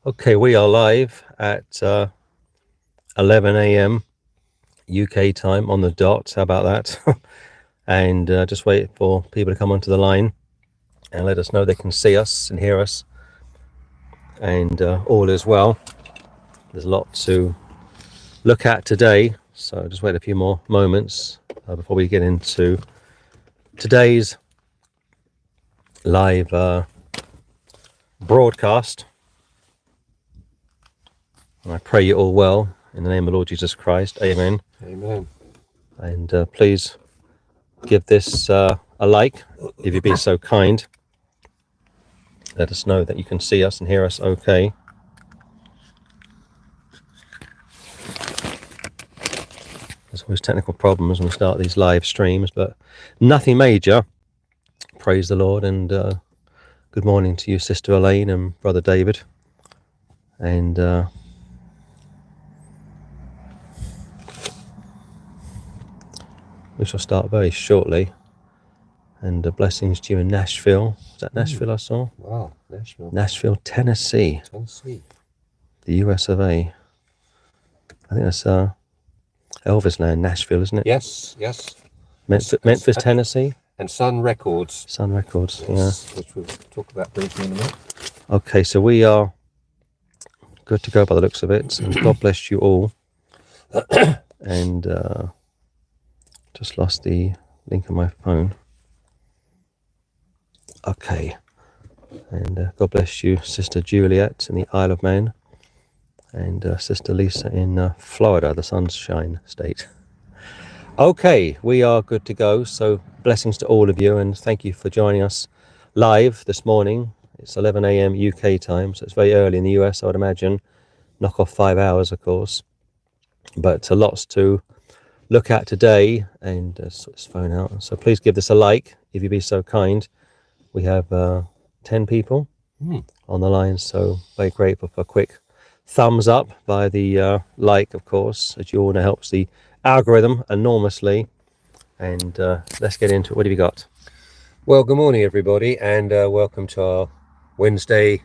Okay, we are live at 11 a.m. UK time on the dot. How about that? And just wait for people to come onto the line and let us know they can see us and hear us. And all is well. There's a lot to look at today, so just wait a few more moments before we get into today's live broadcast. And I pray you all well in the name of the Lord Jesus Christ. Amen. Amen. And please give this a like, if you be so kind. Let us know that you can see us and hear us okay. There's always technical problems when we start these live streams, but nothing major. Praise the Lord, and good morning to you, Sister Elaine and Brother David. And we shall start very shortly. And blessings to you in Nashville. Is that Nashville I saw? Wow, Nashville. Nashville, Tennessee. Tennessee. The US of A. I think that's Elvis land, Nashville, isn't it? Yes, yes. Memphis, Tennessee. And Sun Records. Sun Records, Yes, yeah. which we'll talk about briefly in a minute. Okay, so we are good to go by the looks of it. And God bless you all. And just lost the link on my phone. Okay. And God bless you, Sister Juliet in the Isle of Man. And Sister Lisa in Florida, the Sunshine State. Okay, we are good to go. So blessings to all of you, and thank you for joining us live this morning. It's 11 a.m. UK time, so it's very early in the US, I would imagine. Knock off 5 hours, of course. But lots to look at today, and sort this phone out. So please give this a like, if you be so kind. We have 10 people on the line, so very grateful for a quick thumbs up by the like, of course, as you all know, helps the algorithm enormously. And let's get into it. What have you got? Well, good morning, everybody, and welcome to our Wednesday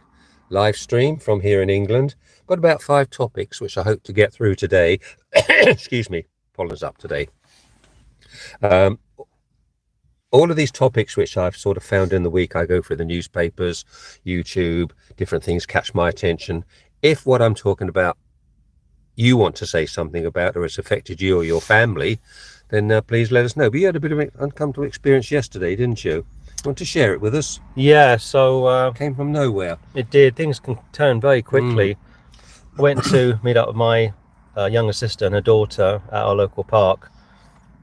live stream from here in England. Got about 5 topics which I hope to get through today. Excuse me, pollen's up today. All of these topics which I've sort of found in the week, I go through the newspapers, YouTube, different things catch my attention. If what I'm talking about you want to say something about, or it's affected you or your family, then please let us know. But you had a bit of an uncomfortable experience yesterday, didn't you? Want to share it with us? Yeah, so Came from nowhere. it did. Things can turn very quickly. I went to meet up with my younger sister and her daughter at our local park,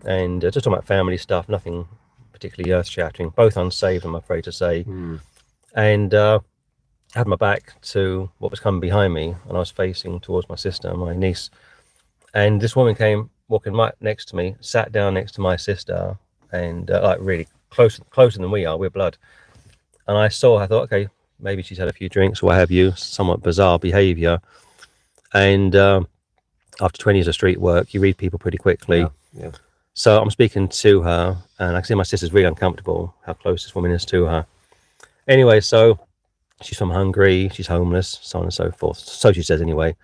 and just talking about family stuff, nothing particularly earth-shattering, both unsaved, I'm afraid to say. And I had my back to what was coming behind me, and I was facing towards my sister and my niece. And this woman came walking right next to me, sat down next to my sister, and like really closer than we are, we're blood. And I saw her, I thought, okay, maybe she's had a few drinks or what have you, somewhat bizarre behavior. And after 20 years of street work, you read people pretty quickly. Yeah. So I'm speaking to her, and I can see my sister's really uncomfortable how close this woman is to her. Anyway, so she's from Hungary, she's homeless, so on and so forth. So she says anyway.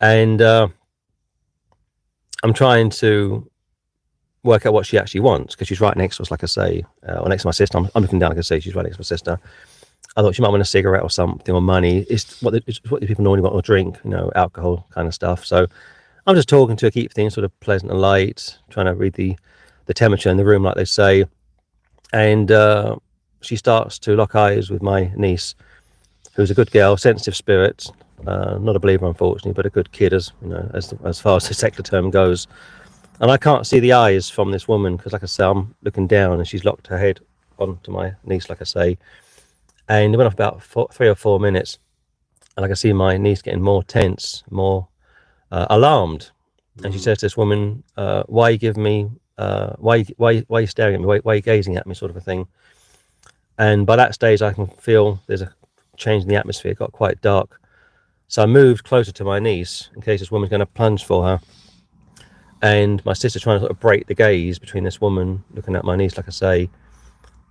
And I'm trying to work out what she actually wants, because she's right next to us, like I say, or next to my sister. I'm looking down, like I say, she's right next to my sister. I thought she might want a cigarette or something, or money. It's what the people normally want, or drink, alcohol kind of stuff. So I'm just talking to her, keep things sort of pleasant and light, trying to read the temperature in the room, like they say. And she starts to lock eyes with my niece, who's a good girl, sensitive spirit, not a believer, unfortunately, but a good kid, as far as the secular term goes. And I can't see the eyes from this woman, because, like I say, I'm looking down, and she's locked her head onto my niece, like I say. And it went off about 3 or 4 minutes, and I can see my niece getting more tense, more alarmed. And she says to this woman, why you give me why are you staring at me, why are you gazing at me, sort of a thing. And by that stage I can feel there's a change in the atmosphere. It got quite dark, so I moved closer to my niece in case this woman's going to plunge for her. And my sister trying to sort of break the gaze between this woman looking at my niece, like I say.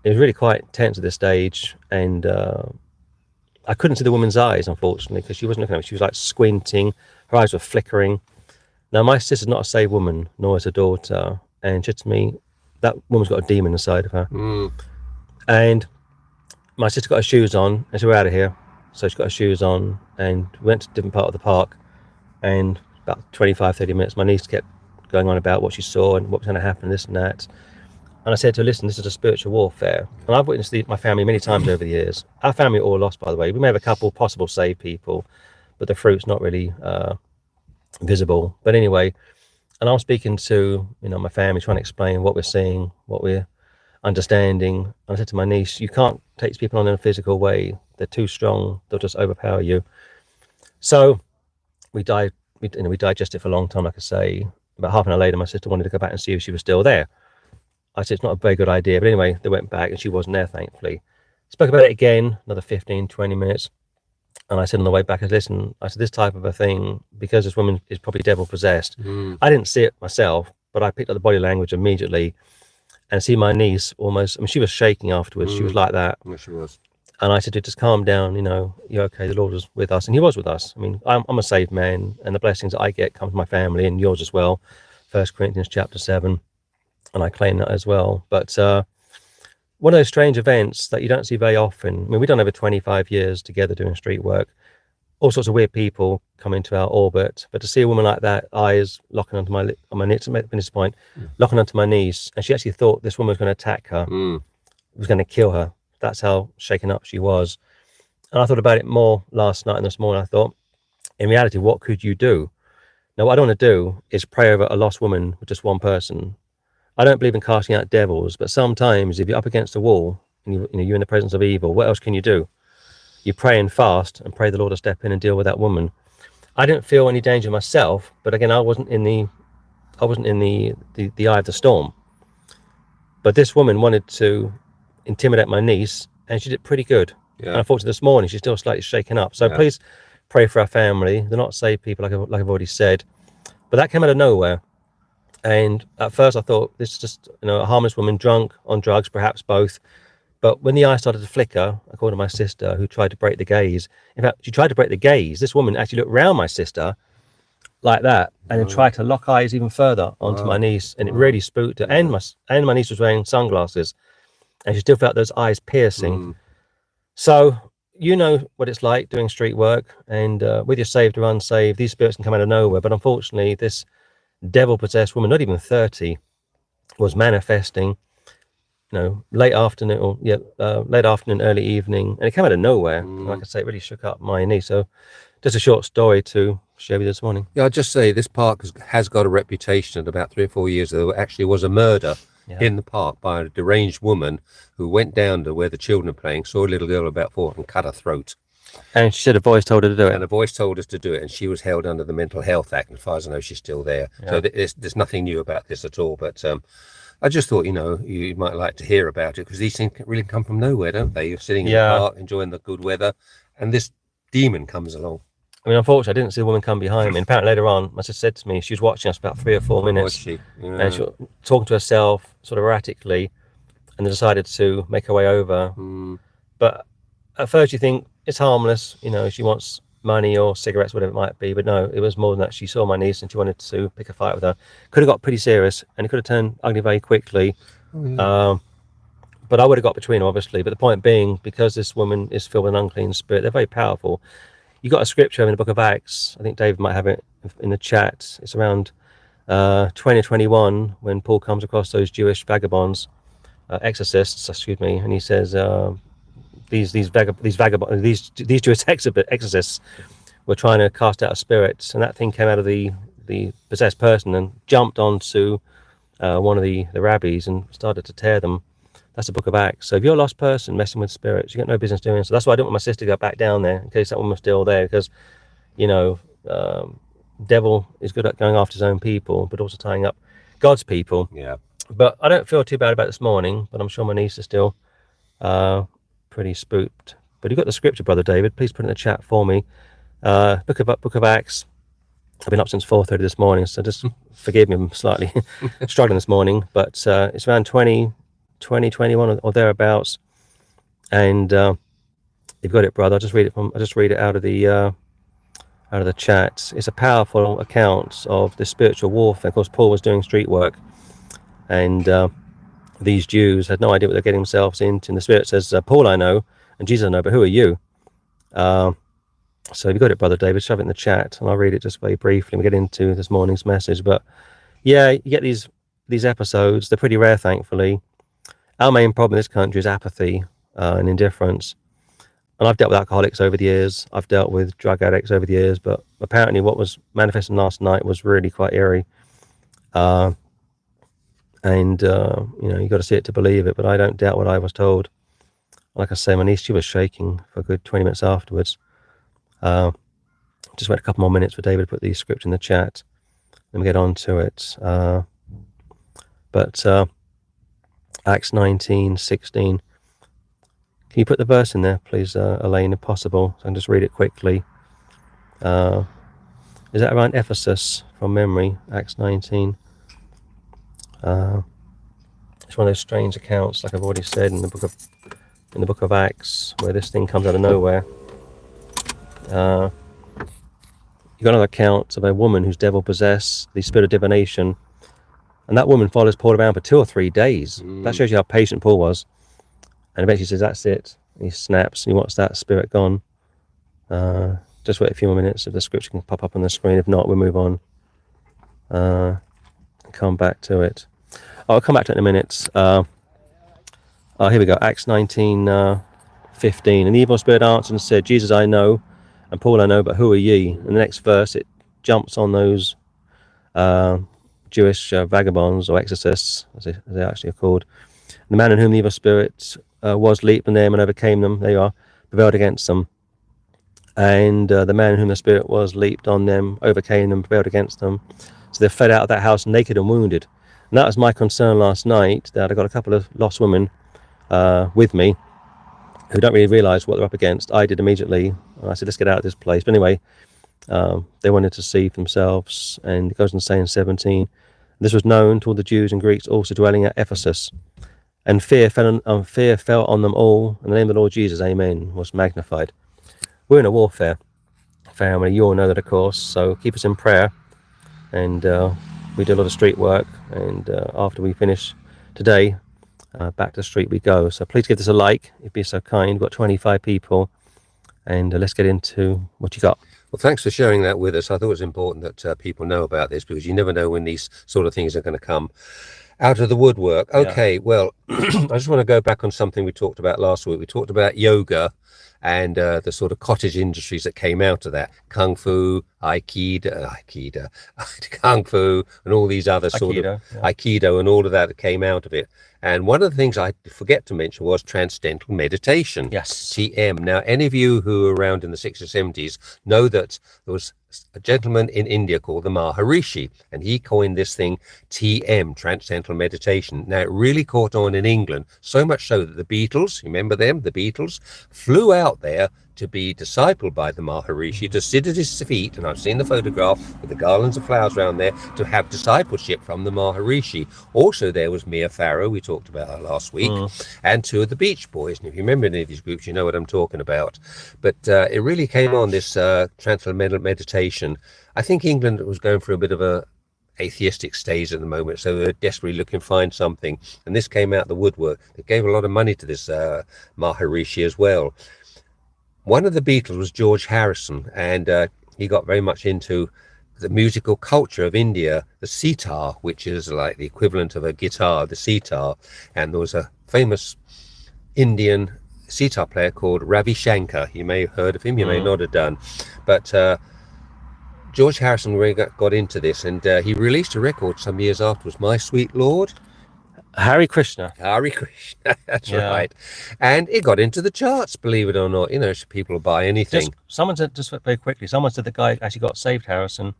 It was really quite tense at this stage, and I couldn't see the woman's eyes, unfortunately, because she wasn't looking at me. She was like squinting. Her eyes were flickering. Now, my sister's not a saved woman, nor is her daughter. And she said to me, that woman's got a demon inside of her. And my sister got her shoes on and said, we're out of here. So she got her shoes on and we went to a different part of the park. And about 25, 30 minutes, my niece kept going on about what she saw and what was going to happen, this and that. And I said to her, listen, this is a spiritual warfare. And I've witnessed my family many times over the years. Our family are all lost, by the way. We may have a couple possible saved people, but the fruit's not really visible. But anyway, and I'm speaking to, my family, trying to explain what we're seeing, what we're understanding. And I said to my niece, you can't take these people on in a physical way. They're too strong. They'll just overpower you. So we digested it for a long time, like I say. About half an hour later, my sister wanted to go back and see if she was still there. I said, it's not a very good idea. But anyway, they went back and she wasn't there, thankfully. Spoke about it again, another 15, 20 minutes. And I said on the way back, listen, I said, this type of a thing, because this woman is probably devil possessed. I didn't see it myself, but I picked up the body language immediately and see my niece almost, she was shaking afterwards. She was like that. Yes, she was. And I said, just calm down, you're okay. The Lord was with us. And he was with us. I'm a saved man, and the blessings that I get come to my family and yours as well. 1 Corinthians chapter 7. And I claim that as well. But one of those strange events that you don't see very often. we've done over 25 years together doing street work. All sorts of weird people come into our orbit. But to see a woman like that, eyes locking onto my knees, locking onto my knees, and she actually thought this woman was going to attack her, was going to kill her. That's how shaken up she was. And I thought about it more last night and this morning. I thought, in reality, what could you do? Now, what I don't want to do is pray over a lost woman with just one person. I don't believe in casting out devils, but sometimes if you're up against a wall and you're in the presence of evil, what else can you do? You pray and fast and pray the Lord to step in and deal with that woman. I didn't feel any danger myself, but again, I wasn't in the eye of the storm. But this woman wanted to intimidate my niece, and she did pretty good. Yeah. And unfortunately, this morning she's still slightly shaken up. So please pray for our family. They're not saved people, like I've already said. But that came out of nowhere. And at first I thought this is just a harmless woman, drunk, on drugs, perhaps both. But when the eye started to flicker, according to my sister, who tried to break the gaze, in fact, she tried to break the gaze. This woman actually looked round my sister like that, and then tried to lock eyes even further onto my niece, and it really spooked her. And my niece was wearing sunglasses, and she still felt those eyes piercing. So you know what it's like doing street work, and whether you're saved or unsaved, these spirits can come out of nowhere. But unfortunately, this devil-possessed woman, not even 30, was manifesting, late afternoon, early evening, and it came out of nowhere. Like I say, it really shook up my niece. So just a short story to share with you this morning. Yeah, I'll just say this park has got a reputation. And about 3 or 4 years ago, there actually was a murder in the park by a deranged woman who went down to where the children are playing, saw a little girl about 4 and cut her throat. And she said a voice told her to do it. And a voice told us to do it, and she was held under the Mental Health Act, and as far as I know, she's still there. So there's nothing new about this at all. But I just thought, you might like to hear about it, because these things really come from nowhere, don't they? You're sitting in the park, enjoying the good weather, and this demon comes along. Unfortunately, I didn't see the woman come behind me. And apparently later on, my sister said to me, she was watching us about 3 or 4 minutes. Was she? Yeah. And she was talking to herself sort of erratically, and then decided to make her way over. But at first you think it's harmless, she wants money or cigarettes, whatever it might be. But no, it was more than that. She saw my niece and she wanted to pick a fight with her. Could have got pretty serious, and it could have turned ugly very quickly. But I would have got between them, obviously. But the point being, because this woman is filled with an unclean spirit, they're very powerful. You got a scripture in the book of Acts. I think David might have it in the chat. It's around 2021 when Paul comes across those Jewish vagabonds, exorcists, and he says these Jewish exorcists were trying to cast out a spirit, and that thing came out of the possessed person and jumped onto one of the rabbis and started to tear them. That's the book of Acts. So if you're a lost person messing with spirits, you got no business doing so. That's why I don't want my sister to go back down there in case that one was still there, because devil is good at going after his own people, but also tying up God's people. Yeah. But I don't feel too bad about this morning, but I'm sure my niece is still pretty spooked. But you've got the scripture, Brother David. Please put it in the chat for me. Book of Acts. I've been up since 4:30 this morning, so just forgive me, I'm slightly struggling this morning. But it's around 2021 or thereabouts. And You've got it, brother. I just read it out of the chat. It's a powerful account of the spiritual warfare. Of course, Paul was doing street work, and these Jews had no idea what they're getting themselves into. And the Spirit says, Paul I know, and Jesus I know, but who are you? So you've got it, brother David. Shove it in the chat, and I'll read it just very briefly. We get into this morning's message, but yeah, you get these episodes. They're pretty rare, thankfully. Our main problem in this country is apathy and indifference. And I've dealt with alcoholics over the years. I've dealt with drug addicts over the years, but apparently what was manifesting last night was really quite eerie. You know, you got to see it to believe it, but I don't doubt what I was told. Like I say, my niece, she was shaking for a good 20 minutes afterwards. Just wait a couple more minutes for David to put the script in the chat, and we get on to it. Acts 19:16. Can you put the verse in there, please, Elaine, if possible? So I can just read it quickly. Is that around Ephesus from memory? Acts 19. It's one of those strange accounts, like I've already said, in the book of Acts, where this thing comes out of nowhere. You got another account of a woman who's devil possessed, the spirit of divination, and that woman follows Paul around for 2 or 3 days. That shows you how patient Paul was. And eventually says, that's it. And he snaps, and he wants that spirit gone. Just wait a few more minutes if the scripture can pop up on the screen. If not, we'll move on. Come back to it. I'll come back to it in a minute. Here we go. Acts 19:15. And the evil spirit answered and said, Jesus I know, and Paul I know, but who are ye? In the next verse, it jumps on those Jewish vagabonds or exorcists, as they actually are called. The man in whom the evil spirit was leaped on them and overcame them. There you are, prevailed against them. And the man in whom the spirit was leaped on them, overcame them, prevailed against them. So they fled out of that house naked and wounded. And that was my concern last night, that I got a couple of lost women with me who don't really realise what they're up against. I did immediately. I said, let's get out of this place. But anyway, they wanted to see for themselves. And it goes on to say in 17, this was known to all the Jews and Greeks also dwelling at Ephesus. And fear fell on them all, and the name of the Lord Jesus, amen, was magnified. We're in a warfare, family. You all know that, of course, so keep us in prayer. And we do a lot of street work, and after we finish today, back to the street we go. So please give this a like, if you'd be so kind. We've got 25 people, and let's get into what you got. Well, thanks for sharing that with us. I thought it was important that people know about this, because you never know when these sort of things are going to come out of the woodwork. Okay, well, I just want to go back on something we talked about last week. We talked about yoga and the sort of cottage industries that came out of that. Kung Fu, Aikido, Kung Fu, and all these other sort of Aikido and all of that came out of it. And one of the things I forget to mention was Transcendental meditation. Yes. TM. Now, any of you who were around in the 60s or 70s know that there was a gentleman in India called the Maharishi, and he coined this thing TM, Transcendental meditation. Now, it really caught on in England, so much so that the Beatles, remember them, the Beatles, flew out there to be discipled by the Maharishi, to sit at his feet, and I've seen the photograph with the garlands of flowers around there, to have discipleship from the Maharishi. Also, there was Mia Farrow, we talked about her last week, and 2 of the Beach Boys. And if you remember any of these groups, you know what I'm talking about. But it really came on, this transcendental meditation. I think England was going through a bit of a atheistic stage at the moment, so they're desperately looking to find something. And this came out the woodwork. They gave a lot of money to this Maharishi as well. One of the Beatles was George Harrison, and he got very much into the musical culture of India, the sitar, which is like the equivalent of a guitar, the sitar. And there was a famous Indian sitar player called Ravi Shankar. You may have heard of him, you may not have done. But George Harrison really got into this, and he released a record some years afterwards, My Sweet Lord. Hare Krishna. Hare Krishna, that's right. And it got into the charts, believe it or not. You know, people will buy anything. Someone said, just very quickly, someone said the guy actually got saved, Harrison,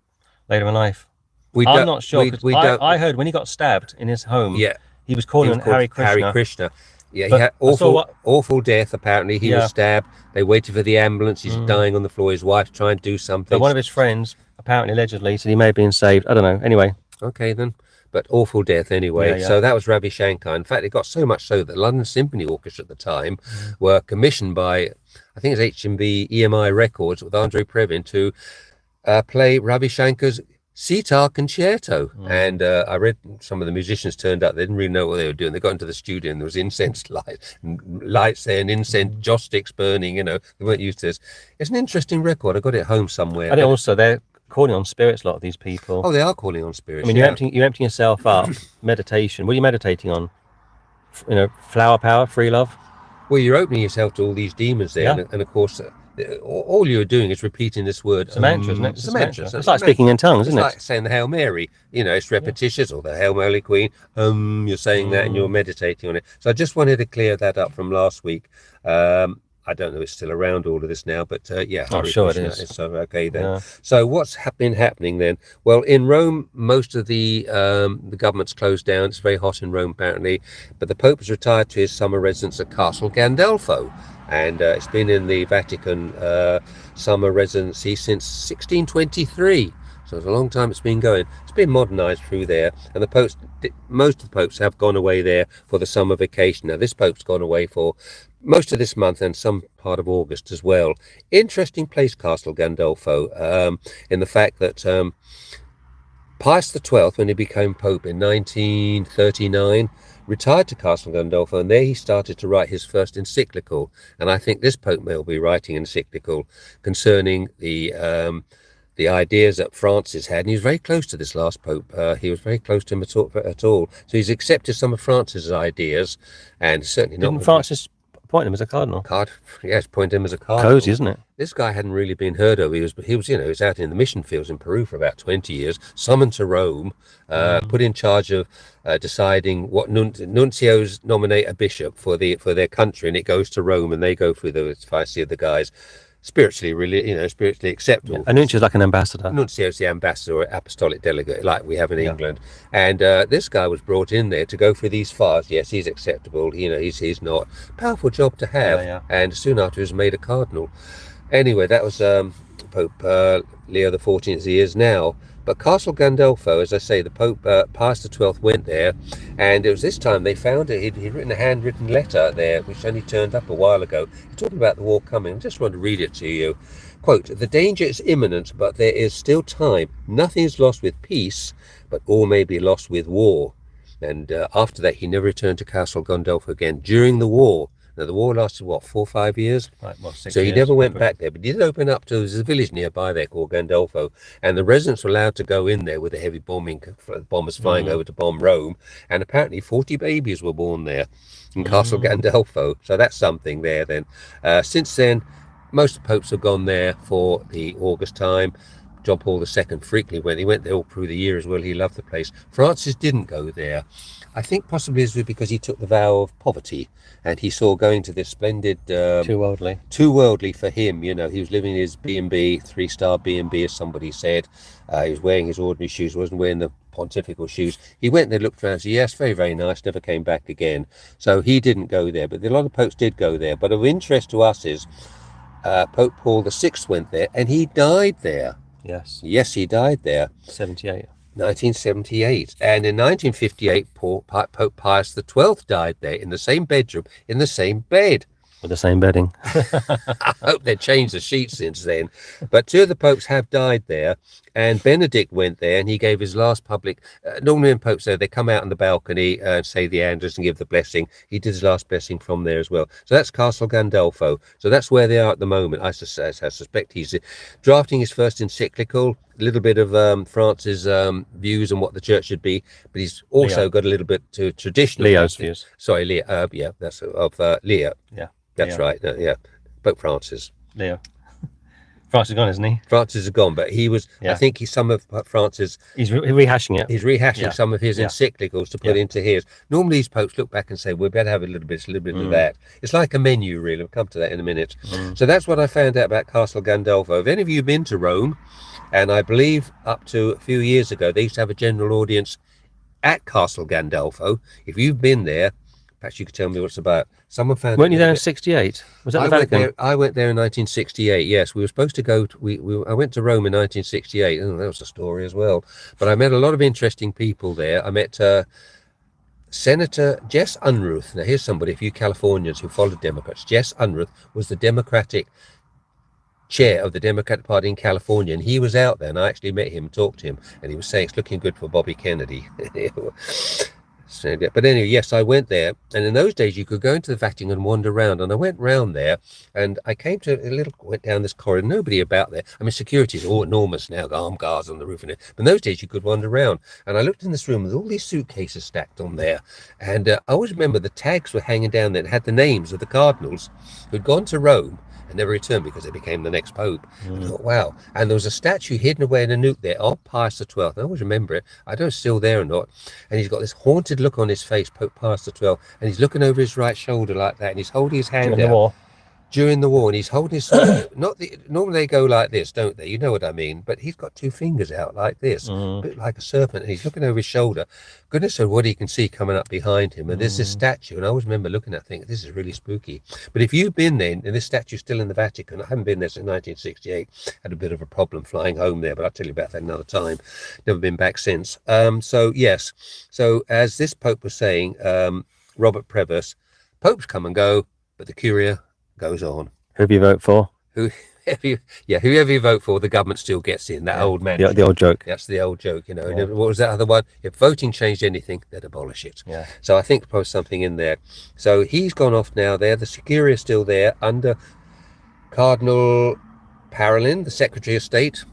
later in life. I'm not sure. I heard when he got stabbed in his home, he was calling Hare Krishna. Hare Krishna. Yeah, he had awful death, apparently. He was stabbed. They waited for the ambulance. He's dying on the floor. His wife trying to do something. But one of his friends, apparently, allegedly, said he may have been saved. I don't know. Anyway. Okay, then. but awful death anyway. Yeah, yeah. So that was Ravi Shankar. In fact, it got so much so that London Symphony Orchestra at the time were commissioned by, I think it's HMV EMI Records with Andrei Previn to play Ravi Shankar's sitar concerto. And I read some of the musicians turned up, they didn't really know what they were doing. They got into the studio and there was incense lights there and incense joss sticks burning, they weren't used to this. It's an interesting record. I got it home somewhere. And also they're calling on spirits, a lot of these people. Oh, they are calling on spirits. I mean, you're emptying yourself up. Meditation. What are you meditating on? Flower power, free love. Well, you're opening yourself to all these demons there, and of course all you're doing is repeating this word. It's a mantra, isn't it? It's a mantra. It's like speaking in tongues, isn't it? It's like saying the Hail Mary. It's repetitious, or the Hail Mary Queen. You're saying that and you're meditating on it. So I just wanted to clear that up from last week. I don't know if it's still around, all of this now, but yeah. I'm sure it is. So, okay then. Yeah. So what's been happening then? Well, in Rome, most of the government's closed down. It's very hot in Rome, apparently. But the Pope has retired to his summer residence at Castle Gandolfo. And it's been in the Vatican summer residency since 1623. So it's a long time it's been going. It's been modernized through there, and most of the popes have gone away there for the summer vacation. Now this pope's gone away for most of this month and some part of August as well. Interesting place, Castle Gandolfo, in the fact that Pius XII, when he became pope in 1939, retired to Castle Gandolfo, and there he started to write his first encyclical. And I think this pope may be writing an encyclical concerning the ideas that Francis had, and he was very close to this last pope. He was very close to him at all. So he's accepted some of Francis's ideas, and certainly not. Didn't Francis appoint him as a cardinal? Yes, appoint him as a cardinal. Cozy, isn't it? This guy hadn't really been heard of. He was out in the mission fields in Peru for about 20 years, summoned to Rome, put in charge of deciding what nuncios nominate a bishop for their country, and it goes to Rome, and they go through the five of the guys. Spiritually acceptable. Yeah. A nuncio is like an ambassador. Nuncio is the ambassador or apostolic delegate, like we have in England. And this guy was brought in there to go through these files. Yes, he's acceptable. He's not. Powerful job to have. Yeah. And soon after, he was made a cardinal. Anyway, that was Pope Leo XIV he is now. But Castle Gandolfo, as I say, the Pope Pius XII went there, and it was this time they found it. He'd written a handwritten letter there, which only turned up a while ago. He's talking about the war coming. I just want to read it to you. Quote, "The danger is imminent, but there is still time. Nothing is lost with peace, but all may be lost with war." And after that, he never returned to Castle Gandolfo again during the war. Now, the war lasted, 4 or 5 years? Right, 6 so years. He never went back there, but he did open up to, there's a village nearby there called Gandolfo, and the residents were allowed to go in there with the heavy bombers flying over to bomb Rome, and apparently 40 babies were born there in Castle Gandolfo. So that's something there then. Since then, most of the popes have gone there for the August time. John Paul II frequently went. He went there all through the year as well. He loved the place. Francis didn't go there. I think possibly it's because he took the vow of poverty, and he saw going to this splendid too worldly for him. He was living in his B&B, 3-star B&B, as somebody said. He was wearing his ordinary shoes, wasn't wearing the pontifical shoes. He went there, looked around, and said, yes, very, very nice, never came back again. So he didn't go there, but a lot of popes did go there. But of interest to us is Pope Paul VI went there, and he died there. Yes, he died there. 1978. And in 1958, Pope Pius XII died there in the same bedroom, in the same bed. With the same bedding. I hope they've changed the sheets since then. But 2 of the popes have died there, and Benedict went there, and he gave his last public. Normally when popes they come out on the balcony and say the Andrus and give the blessing. He did his last blessing from there as well. So that's Castle Gandolfo. So that's where they are at the moment. I suspect he's drafting his first encyclical, a little bit of Francis' views on what the church should be, but he's also got a little bit to traditional. Leo's views. Sorry, Leo. Yeah, that's of Leo. Yeah. That's right. Yeah, Pope Francis. Leo. Francis is gone, isn't he? Francis is gone, but he was. I think some of Francis. He's rehashing it. He's rehashing some of his encyclicals to put into his. Normally, these popes look back and say, "We better have a little bit of that." It's like a menu, really. We'll come to that in a minute. So that's what I found out about Castle Gandolfo. Have any of you been to Rome? And I believe up to a few years ago, they used to have a general audience at Castle Gandolfo. If you've been there, Perhaps you could tell me what it's about. Someone found. Weren't you there in '68? Was that the Vatican? I went there in 1968. Yes, we were supposed to go. I went to Rome in 1968. Oh, that was a story as well. But I met a lot of interesting people there. I met Senator Jess Unruh. Now, here's somebody, a few Californians who followed Democrats. Jess Unruh was the Democratic chair of the Democratic Party in California, and he was out there, and I actually met him, talked to him, and he was saying it's looking good for Bobby Kennedy. But anyway, yes, I went there, and in those days you could go into the Vatican and wander around, and I went round there, and I came to went down this corridor, nobody about there. I mean, security is all enormous now, armed guards on the roof, and it. But in those days you could wander around, and I looked in this room with all these suitcases stacked on there, and I always remember the tags were hanging down there that had the names of the cardinals who'd gone to Rome and never returned because they became the next pope. I thought, wow. And there was a statue hidden away in a nook there of Pius XII. I always remember it. I don't know if it's still there or not. And he's got this haunted look on his face, Pope Pius XII, and he's looking over his right shoulder like that, and he's holding his hand out. During the war, and he's holding his normally they go like this, don't they? You know what I mean? But he's got two fingers out like this, a bit like a serpent, and he's looking over his shoulder. Goodness knows what he can see coming up behind him. And there's this statue, and I always remember looking at it, thinking, this is really spooky. But if you've been there, and this statue's still in the Vatican, I haven't been there since 1968, had a bit of a problem flying home there, but I'll tell you about that another time. Never been back since. So yes, so as this Pope was saying, Robert Prevost, popes come and go, but the Curia goes on. Who do you vote for? Whoever you vote for, the government still gets in. That old man. The old joke. That's the old joke, you know. Yeah. What was that other one? If voting changed anything, they'd abolish it. Yeah. So I think there's something in there. So he's gone off now there. The Curia is still there under Cardinal Parolin, the Secretary of State.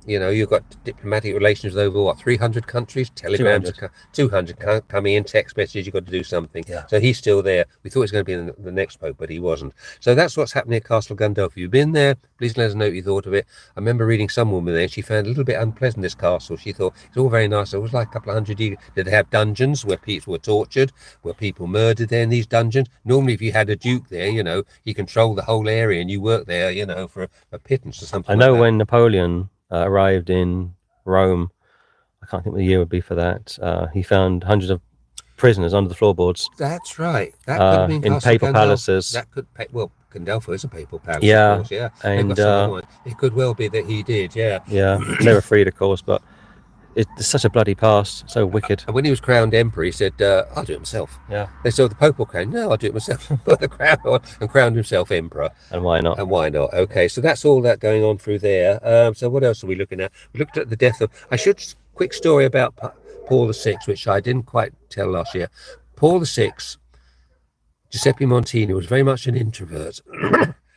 You know, you've got diplomatic relations with over, 300 countries, telegrams, 200 coming in, text messages, you've got to do something. Yeah. So he's still there. We thought he was going to be the next Pope, but he wasn't. So that's what's happening at Castle Gandolfo. If you've been there, please let us know what you thought of it. I remember reading some woman there, and she found it a little bit unpleasant, this castle. She thought, it's all very nice. It was like a couple of hundred years. Did they have dungeons where people were tortured, where people murdered there in these dungeons? Normally, if you had a duke there, you know, he controlled the whole area, and you worked there, you know, for a pittance or something. I know when Napoleon arrived in Rome, I can't think what the year would be for that. He found hundreds of prisoners under the floorboards. That's right. That could have been in papal palaces. That could, well, Gandolfo is a papal palace, yeah, of course, yeah. And it could well be that he did, yeah. Yeah, they were freed, of course, but it's such a bloody past, so wicked. And when he was crowned emperor, he said, I'll do it myself. Yeah. They saw the papal crown. No, I'll do it myself. Put the crown on and crowned himself emperor. And why not? And why not? Okay, so that's all that going on through there. So what else are we looking at? We looked at the death of... Quick story about Paul VI, which I didn't quite tell last year. Paul VI, Giuseppe Montini, was very much an introvert.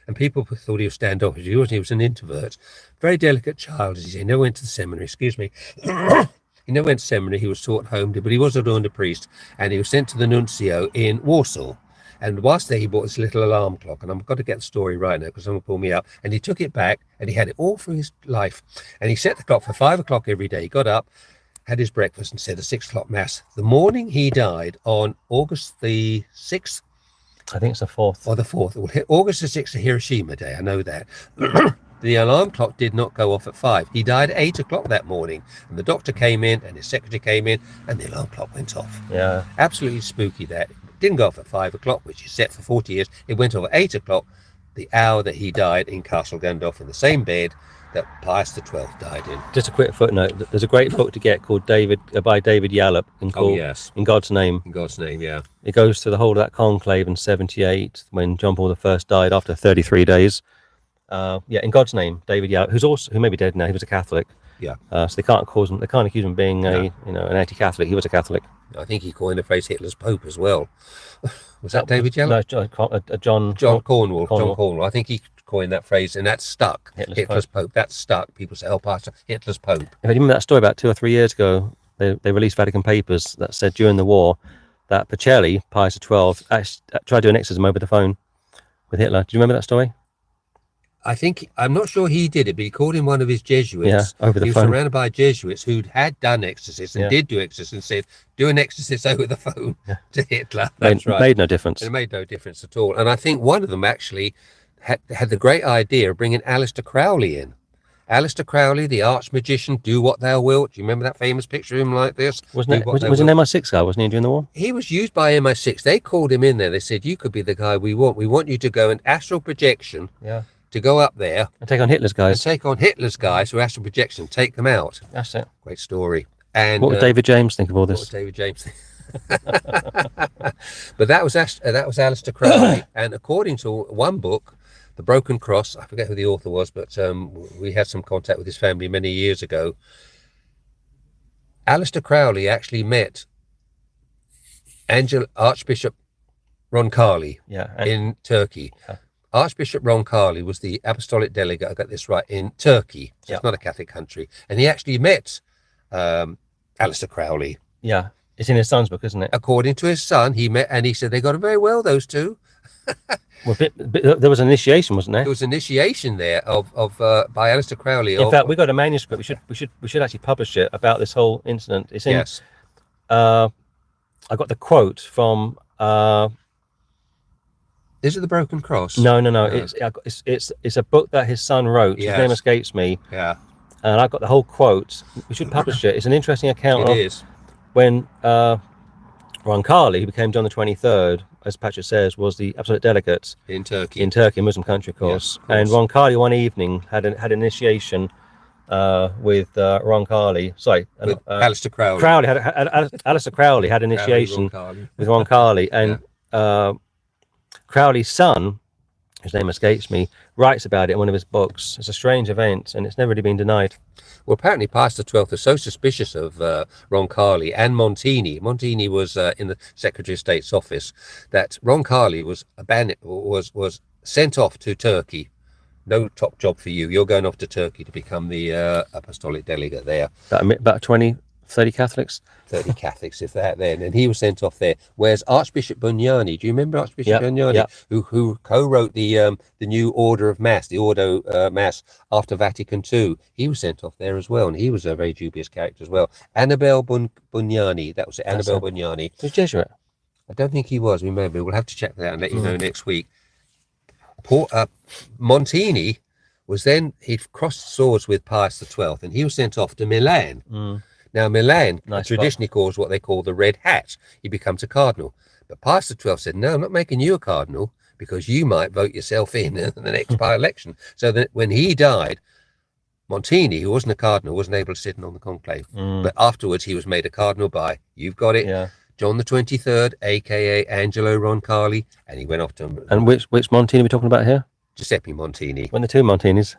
And people thought he was standoffish. He wasn't. He was an introvert. Very delicate child, as he said. He never went to the seminary. Excuse me. He never went to seminary. He was taught home, but he was ordained a priest. And he was sent to the nuncio in Warsaw. And whilst there, he bought this little alarm clock. And I've got to get the story right now because someone pulled me up. And he took it back, and he had it all through his life. And he set the clock for 5 o'clock every day. He got up, had his breakfast, and said a 6 o'clock mass. The morning he died on August the 6th, I think it's the 4th. Or the 4th. Well, August the 6th is Hiroshima Day. I know that. The alarm clock did not go off at 5. He died at 8 o'clock that morning. And the doctor came in and his secretary came in and the alarm clock went off. Yeah. Absolutely spooky that. It didn't go off at 5 o'clock, which is set for 40 years. It went off at 8 o'clock, the hour that he died in Castle Gandolfo, in the same bed that Pius XII died in. Just a quick footnote. There's a great book to get called by David Yallop called In God's Name. In God's Name, yeah. It goes through the whole of that conclave in 78 when John Paul I died after 33 days. In God's Name, David Yallop, who may be dead now. He was a Catholic. Yeah. So they can't accuse him of being an anti-Catholic. He was a Catholic. I think he coined the phrase Hitler's Pope as well. Was that David Yallop? No, John Cornwall. John Cornwall. I think he coined that phrase, and that's stuck. Hitler's Pope. That's stuck. People say, Pastor, Hitler's Pope. If you remember that story about 2 or 3 years ago, they released Vatican papers that said during the war that Pacelli, Pius XII, tried to do an exorcism over the phone with Hitler. Do you remember that story? I'm not sure he did it, but he called in one of his Jesuits. Yeah, over the phone. He was surrounded by Jesuits who'd had done exorcisms and did do exorcisms and said, do an exorcism over the phone to Hitler. That's right. Made no difference. It made no difference at all. And I think one of them actually had the great idea of bringing Aleister Crowley in. Aleister Crowley, the arch magician, do what thou wilt. Do you remember that famous picture of him like this? Wasn't it? Was an MI6 guy, wasn't he, during the war? He was used by MI6. They called him in there. They said, you could be the guy we want. We want you to go and astral projection. Yeah. To go up there and take on Hitler's guys. And take on Hitler's guys who astral projection, take them out. That's it. Great story. And what would David James think of all this? What would David James think? But that was Aleister Crowley. And according to one book, The Broken Cross, I forget who the author was, but we had some contact with his family many years ago. Aleister Crowley actually met Archbishop Roncalli in Turkey. Yeah. Archbishop Roncalli was the apostolic delegate, I got this right, in Turkey. So it's not a Catholic country. And he actually met Aleister Crowley. Yeah, it's in his son's book, isn't it? According to his son, he met, and he said they got on very well, those two. Well, there was an initiation, wasn't there? There was an initiation there of by Aleister Crowley. In fact, we got a manuscript. We should actually publish it about this whole incident. It's in. Yes. I got the quote from. Is it The Broken Cross? No. It's a book that his son wrote. His name escapes me. Yeah. And I got the whole quote. We should publish it. It's an interesting account of when Roncalli, who became John the 23rd, as Patrick says, was the apostolic delegate in Turkey. In Turkey, a Muslim country, of course. Yeah, and Roncalli one evening had an initiation with Roncalli. Sorry, with Aleister Crowley. Aleister Crowley had an initiation with Roncalli, and Crowley's son, whose name escapes me, writes about it in one of his books. It's a strange event, and it's never really been denied. Well, apparently Pius XII was so suspicious of Roncalli and Montini. Montini was in the Secretary of State's office, that Roncalli was sent off to Turkey. No top job for you. You're going off to Turkey to become the apostolic delegate there. About 20, 30 Catholics? 30 Catholics, if that then. And he was sent off there. Whereas Archbishop Bugnani, do you remember Archbishop Bugnani? Who co-wrote the new Order of Mass, the Ordo Mass after Vatican II? He was sent off there as well, and he was a very dubious character as well. Annibale Bugnani, that was it, Annibale Bugnani. He was Jesuit? I don't think he was, remember. We'll have to check that out and let you know next week. Montini was then, he'd crossed swords with Pius XII, and he was sent off to Milan. Now, Milan traditionally calls what they call the Red Hat. He becomes a cardinal. But Pius XII said, no, I'm not making you a cardinal because you might vote yourself in the next by-election. So that when he died, Montini, who wasn't a cardinal, wasn't able to sit in on the conclave. But afterwards, he was made a cardinal by, you've got it, John the 23rd, a.k.a. Angelo Roncalli, and he went off to... And which Montini are we talking about here? Giuseppe Montini. When the two Montinis?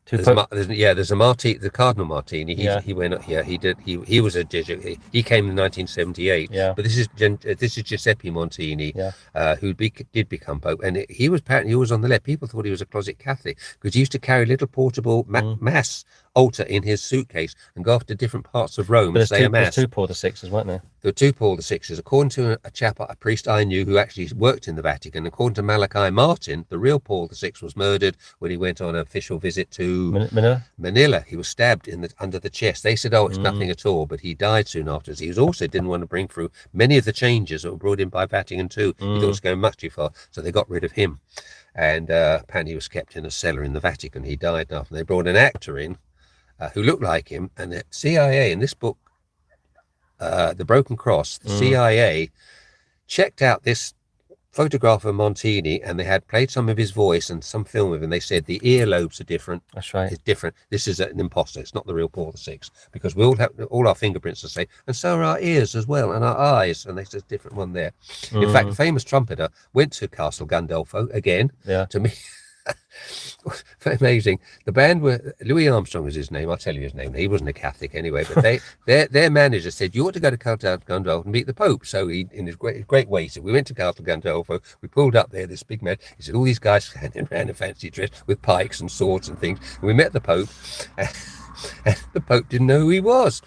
There's the Cardinal Martini. He went up here. He was a Jesuit. He came in 1978. Yeah. But this is Giuseppe Montini, who did become Pope, and he was apparently always on the left. People thought he was a closet Catholic because he used to carry a little portable mass altar in his suitcase and go off to different parts of Rome and say a mass. There's two Paul VIs, weren't there? There were two Paul VIs. According to a priest I knew who actually worked in the Vatican, according to Malachi Martin, the real Paul VI was murdered when he went on an official visit to Manila. He was stabbed under the chest. They said, it's nothing at all, but he died soon afterwards. He also didn't want to bring through many of the changes that were brought in by Vatican II. He thought it was going much too far, so they got rid of him. And apparently he was kept in a cellar in the Vatican. He died after. They brought an actor in who looked like him, and the CIA in this book, The Broken Cross, the CIA checked out this photograph of Montini, and they had played some of his voice and some film of him. They said the earlobes are different. That's right. It's different. This is an imposter. It's not the real Paul VI, because we all have all our fingerprints to say, and so are our ears as well, and our eyes. And they said a different one there. In fact, a famous trumpeter went to Castle Gandolfo again to meet. Amazing. The band were Louis Armstrong was his name. I'll tell you his name. He wasn't a Catholic anyway, but their manager said you ought to go to Castle Gandolfo and meet the Pope. So he, in his great way, said we went to Castle Gandolfo. We pulled up there. This big man. He said all these guys standing around in fancy dress with pikes and swords and things. And we met the Pope, and the Pope didn't know who he was.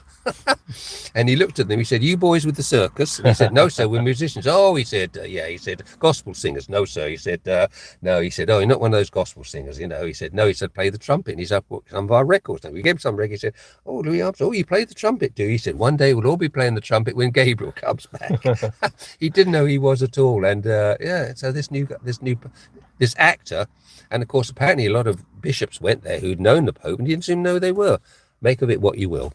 And he looked at them. He said, "You boys with the circus?" And he said, "No, sir, we're musicians." "Oh," he said, "Yeah." He said, "Gospel singers?" "No, sir." He said, "No." He said, "Oh, you're not one of those gospel singers, you know." He said, "No." He said, "Play the trumpet." And he said, "Well, some of our records." And we gave him some records. He said, "Oh, Louis Armstrong, oh, you play the trumpet, do you?" He said, "One day we'll all be playing the trumpet when Gabriel comes back." He didn't know he was at all. And yeah, so this actor, and of course, apparently a lot of bishops went there who'd known the Pope and didn't even know they were. Make of it what you will.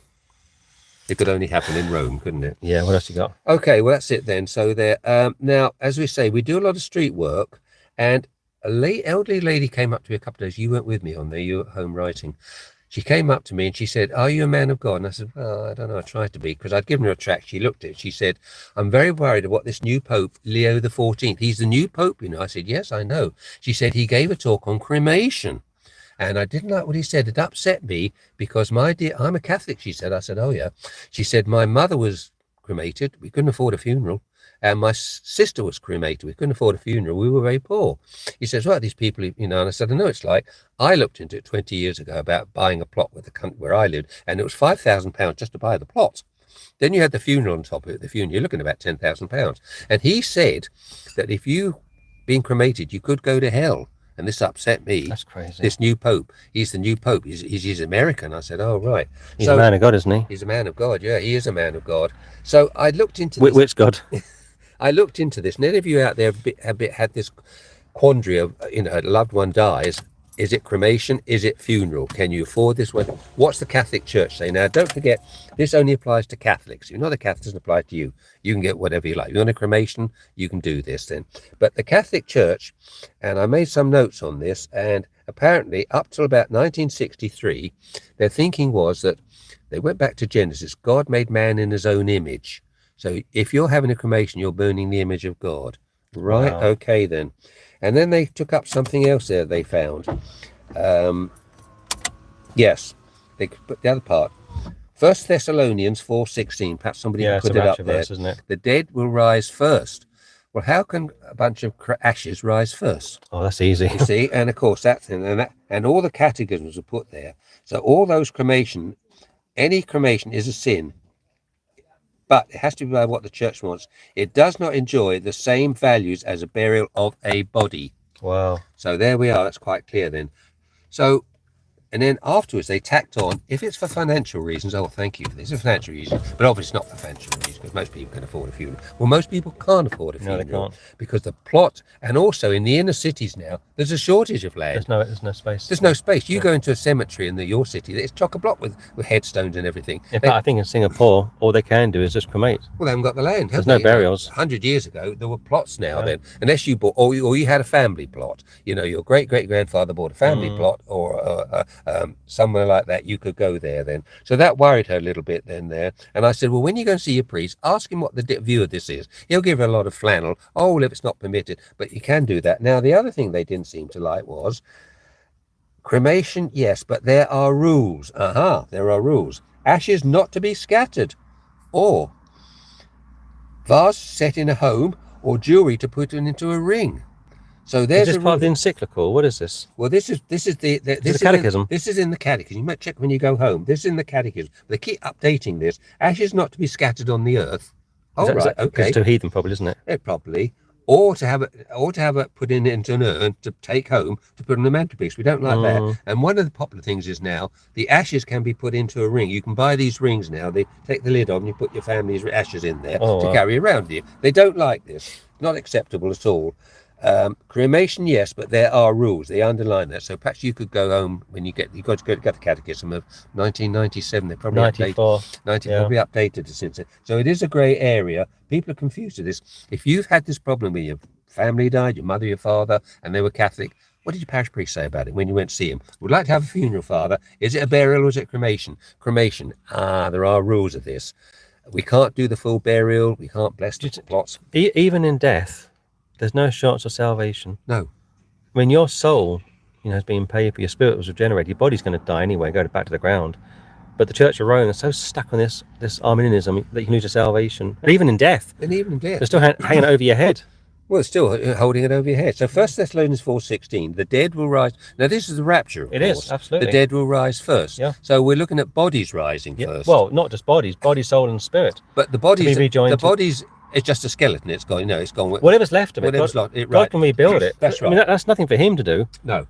It could only happen in Rome, couldn't it? Yeah, what else you got? Okay, well, that's it then. So there. Now, as we say, we do a lot of street work, and elderly lady came up to me a couple of days. You weren't with me on there. You were at home writing. She came up to me and she said, "Are you a man of God?" And I said, "Well, I don't know. I tried to be," because I'd given her a tract. She looked at it. She said, "I'm very worried about this new Pope, Leo the 14th. He's the new Pope, you know." I said, "Yes, I know." She said, "He gave a talk on cremation." And I didn't like what he said. It upset me because, my dear, I'm a Catholic, she said. I said, "Oh, yeah." She said, "My mother was cremated. We couldn't afford a funeral. And my sister was cremated. We couldn't afford a funeral. We were very poor." He says, "Well, these people, you know," and I said, "I know it's like, I looked into it 20 years ago about buying a plot with the country where I lived, and it was £5,000 just to buy the plot. Then you had the funeral on top of it. The funeral, you're looking at about £10,000. And he said that if you being cremated, you could go to hell." And this upset me. That's crazy. This new Pope, he's the new Pope. He's American. I said, "Oh, right." He's a man of God, isn't he? He's a man of God. Yeah, he is a man of God. So I looked into this. Which God? I looked into this. And any of you out there have had this quandary of, you know, a loved one dies. Is it cremation? Is it funeral? Can you afford this one? What's the Catholic Church say? Now, don't forget, this only applies to Catholics. If you're not a Catholic, it doesn't apply to you. You can get whatever you like. If you want a cremation, you can do this then. But the Catholic Church, and I made some notes on this, and apparently up till about 1963, their thinking was that they went back to Genesis. God made man in his own image. So if you're having a cremation, you're burning the image of God. Right? Wow. Okay, then. And then they took up something else there they found. Yes, they put the other part. 1 Thessalonians 4:16. Perhaps somebody can put it up there. Verse, isn't it? The dead will rise first. Well, how can a bunch of ashes rise first? Oh, that's easy. You see, and of course and all the catechisms are put there. So all those any cremation is a sin. But it has to be by what the church wants. It does not enjoy the same values as a burial of a body. Wow. So there we are. That's quite clear then. So, and then afterwards they tacked on, if it's for financial reasons, "Oh, thank you for this. It's a financial reason." But obviously not for financial reasons, because most people can afford a funeral. Well, most people can't afford a funeral. No, they can't. Because the plot, and also in the inner cities now, there's a shortage of land. There's no space. There's no space. You go into a cemetery in your city, it's chock-a-block with headstones and everything. In fact, I think in Singapore, all they can do is just cremate. Well, they haven't got the land. There's no burials. 100 years ago, there were plots now then. Unless you bought, or you had a family plot. You know, your great-great-grandfather bought a family plot, or somewhere like that, you could go there then. So that worried her a little bit then there. And I said, "Well, when you go and see your priest, ask him what the view of this is. He'll give her a lot of flannel. Oh, well, if it's not permitted, but you can do that." Now, the other thing they didn't seem to like was cremation, yes, but there are rules. There are rules. Ashes not to be scattered, or vase set in a home, or jewelry to put into a ring. So there's Is this part of the encyclical? What is this? Well, this is the catechism. This is in the catechism. You might check when you go home. This is in the catechism. They keep updating this. Ashes not to be scattered on the earth. Oh, right, okay. It's to heathen, probably, isn't it? It probably, or to have it put into an urn to take home to put on the mantelpiece. We don't like that. And one of the popular things is now the ashes can be put into a ring. You can buy these rings now. They take the lid off and you put your family's ashes in there to carry around with you. They don't like this. Not acceptable at all. Cremation, yes, but there are rules. They underline that. So perhaps you could go home when you've got to go to the catechism of 1997. They probably 94. Probably updated since then. So it is a grey area. People are confused with this. If you've had this problem with your family died, your mother, your father, and they were Catholic, what did your parish priest say about it when you went to see him? Would like to have a funeral, Father. Is it a burial or is it cremation? Cremation. There are rules of this. We can't do the full burial. We can't bless the plots. Even in death, there's no chance of salvation. No. I mean, your soul, has been paid for. Your spirit was regenerated. Your body's going to die anyway, go back to the ground. But the Church of Rome is so stuck on this Arminianism that you can lose your salvation. And even in death. They're still hanging over your head. Well, it's still holding it over your head. So 1 Thessalonians 4:16, the dead will rise. Now, this is the rapture, of It course. is, absolutely. The dead will rise first. Yeah. So we're looking at bodies rising Yeah. first. Well, not just bodies, body, soul, and spirit. But the bodies, rejoined the to- bodies, it's just a skeleton. It's gone. It's gone. Whatever's left of it, Whatever's God, left, it, God right. can rebuild it. That's right. I mean, that's nothing for him to do. No.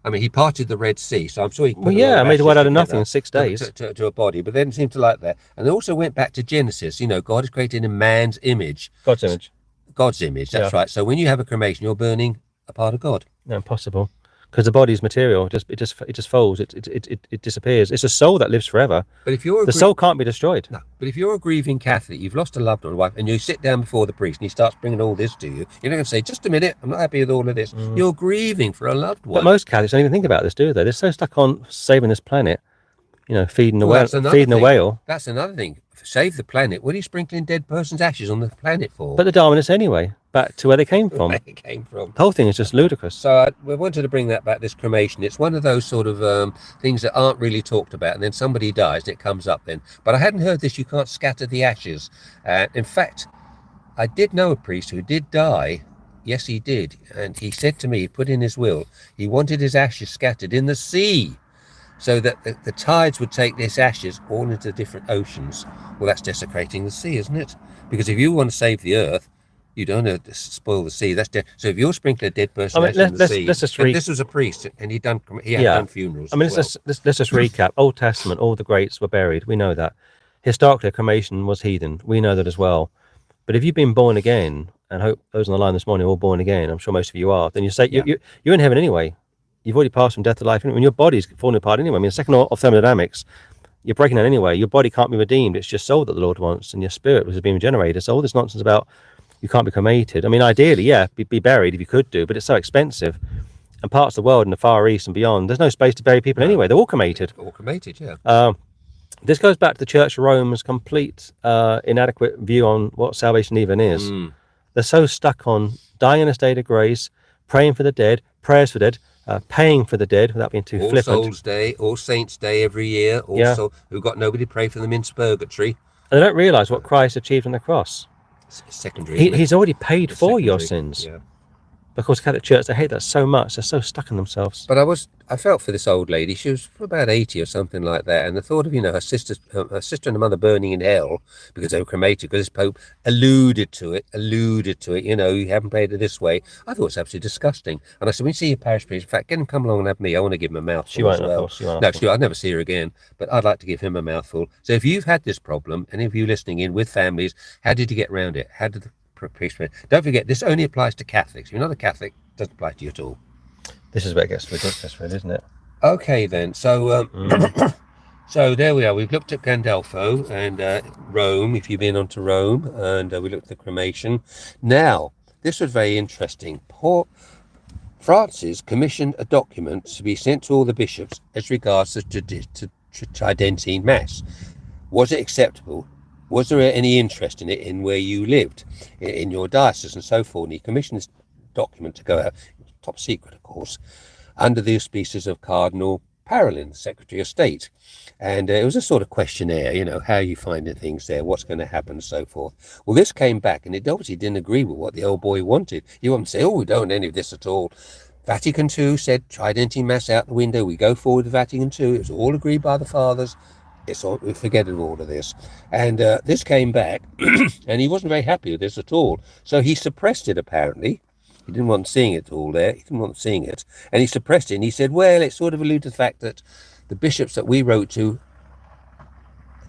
I mean, he parted the Red Sea, so I'm sure he put Well, a lot yeah, of made a ashes world out of together nothing in 6 days. to a body, but then seemed to like that. And they also went back to Genesis. You know, God is created in man's image. God's image. God's image, that's right. So when you have a cremation, you're burning a part of God. No, impossible. Because the body's material, it just folds, it disappears. It's a soul that lives forever. But if you're the soul can't be destroyed. No, but if you're a grieving Catholic, you've lost a loved one, wife, and you sit down before the priest and he starts bringing all this to you, you're not going to say, just a minute, I'm not happy with all of this. You're grieving for a loved one. But most Catholics don't even think about this, do they? They're so stuck on saving this planet, you know, feeding the whale. That's another thing. Save the planet. What are you sprinkling dead person's ashes on the planet for? But the Darwinists anyway, back to where they came from. Where they came from. The whole thing is just ludicrous. So we wanted to bring that back, this cremation. It's one of those sort of things that aren't really talked about, and then somebody dies and it comes up then. But I hadn't heard this, you can't scatter the ashes. In fact, I did know a priest who did die. Yes, he did. And he said to me, he put in his will, he wanted his ashes scattered in the sea, so that the tides would take this ashes all into different oceans. Well, that's desecrating the sea, isn't it? Because if you want to save the earth, you don't want to spoil the sea. So if you're sprinkling a dead person in the sea, this was a priest, and he had done funerals. I mean, let's just recap. Old Testament, all the greats were buried. We know that. Historically, cremation was heathen. We know that as well. But if you've been born again, and I hope those on the line this morning are all born again, I'm sure most of you are, then you say you're in heaven anyway. You've already passed from death to life. When your body's falling apart anyway. I mean, the second law of thermodynamics, you're breaking down anyway. Your body can't be redeemed. It's your soul that the Lord wants, and your spirit was being regenerated. So all this nonsense about you can't be cremated. I mean, ideally, yeah, be buried if you could do, but it's so expensive. And parts of the world in the Far East and beyond, there's no space to bury people anyway. They're all cremated. All cremated, yeah. This goes back to the Church of Rome's complete inadequate view on what salvation even is. They're so stuck on dying in a state of grace, praying for the dead, prayers for the dead, paying for the dead without being too flippant. All Souls Day, All Saints Day every year. Also, who've got nobody to pray for them in purgatory. And they don't realise what Christ achieved on the cross. It's secondary. He's already paid for your sins. Yeah. Because Catholic Church, they hate that so much. They're so stuck in themselves. But I felt for this old lady. She was about 80 or something like that. And the thought of, her sister and her mother burning in hell because they were cremated, because this Pope alluded to it, you haven't paid it this way. I thought it was absolutely disgusting. And I said, when you see your parish priest, in fact, get him come along and have me. I want to give him a mouthful. She won't, of course. No, I'd never see her again. But I'd like to give him a mouthful. So if you've had this problem, any of you listening in with families, how did you get around it? How did the priest? Don't forget, this only applies to Catholics. If you're not a Catholic, it doesn't apply to you at all. This is where it gets ridiculous, really, isn't it? Okay, then. So, so there we are. We've looked at Gandolfo and Rome, if you've been onto Rome, and we looked at the cremation. Now, this was very interesting. Francis commissioned a document to be sent to all the bishops as regards to Tridentine Mass. Was it acceptable? Was there any interest in it in where you lived, in your diocese and so forth? And he commissioned this document to go out, top secret, of course, under the auspices of Cardinal Parolin, the Secretary of State. And it was a sort of questionnaire, how are you finding things there, what's going to happen, and so forth. Well, this came back, and it obviously didn't agree with what the old boy wanted. He wanted to say, we don't want any of this at all. Vatican II said Tridentine Mass out the window, we go forward with Vatican II. It was all agreed by the fathers. We forget all of this. And this came back, and he wasn't very happy with this at all. So he suppressed it, apparently. He didn't want seeing it all there. He didn't want seeing it. And he suppressed it. And he said, well, it sort of alluded to the fact that the bishops that we wrote to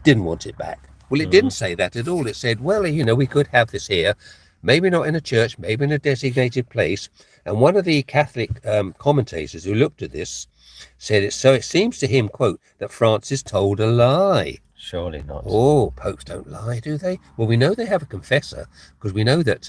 didn't want it back. Well, it didn't say that at all. It said, well, we could have this here, maybe not in a church, maybe in a designated place. And one of the Catholic commentators who looked at this said it seems to him, quote, that Francis told a lie. Surely not. Oh, popes don't lie, do they? Well, we know they have a confessor, because we know that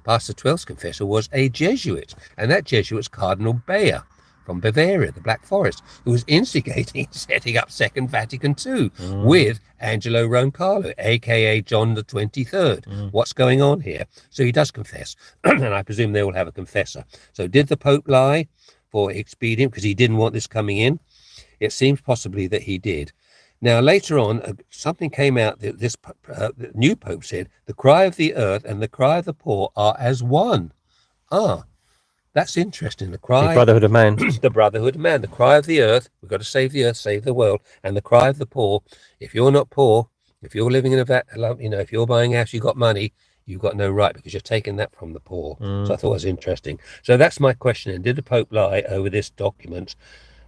Pastor XII's confessor was a Jesuit, and that Jesuit was Cardinal Bayer from Bavaria, the Black Forest, who was instigating setting up Second Vatican II with Angelo Roncallo, aka John the 23rd. What's going on here? So he does confess, and I presume they will have a confessor. So did the Pope lie for expedient because he didn't want this coming in? It seems possibly that he did. Now, later on, something came out that the new Pope said, the cry of the earth and the cry of the poor are as one. That's interesting. The The cry, brotherhood of man. the brotherhood of man, the cry of the earth. We've got to save the earth, save the world, and the cry of the poor. If you're not poor, if you're living in if you're buying a house, you've got money, you've got no right because you're taking that from the poor. So I thought it was interesting. So that's my question. And did the Pope lie over this document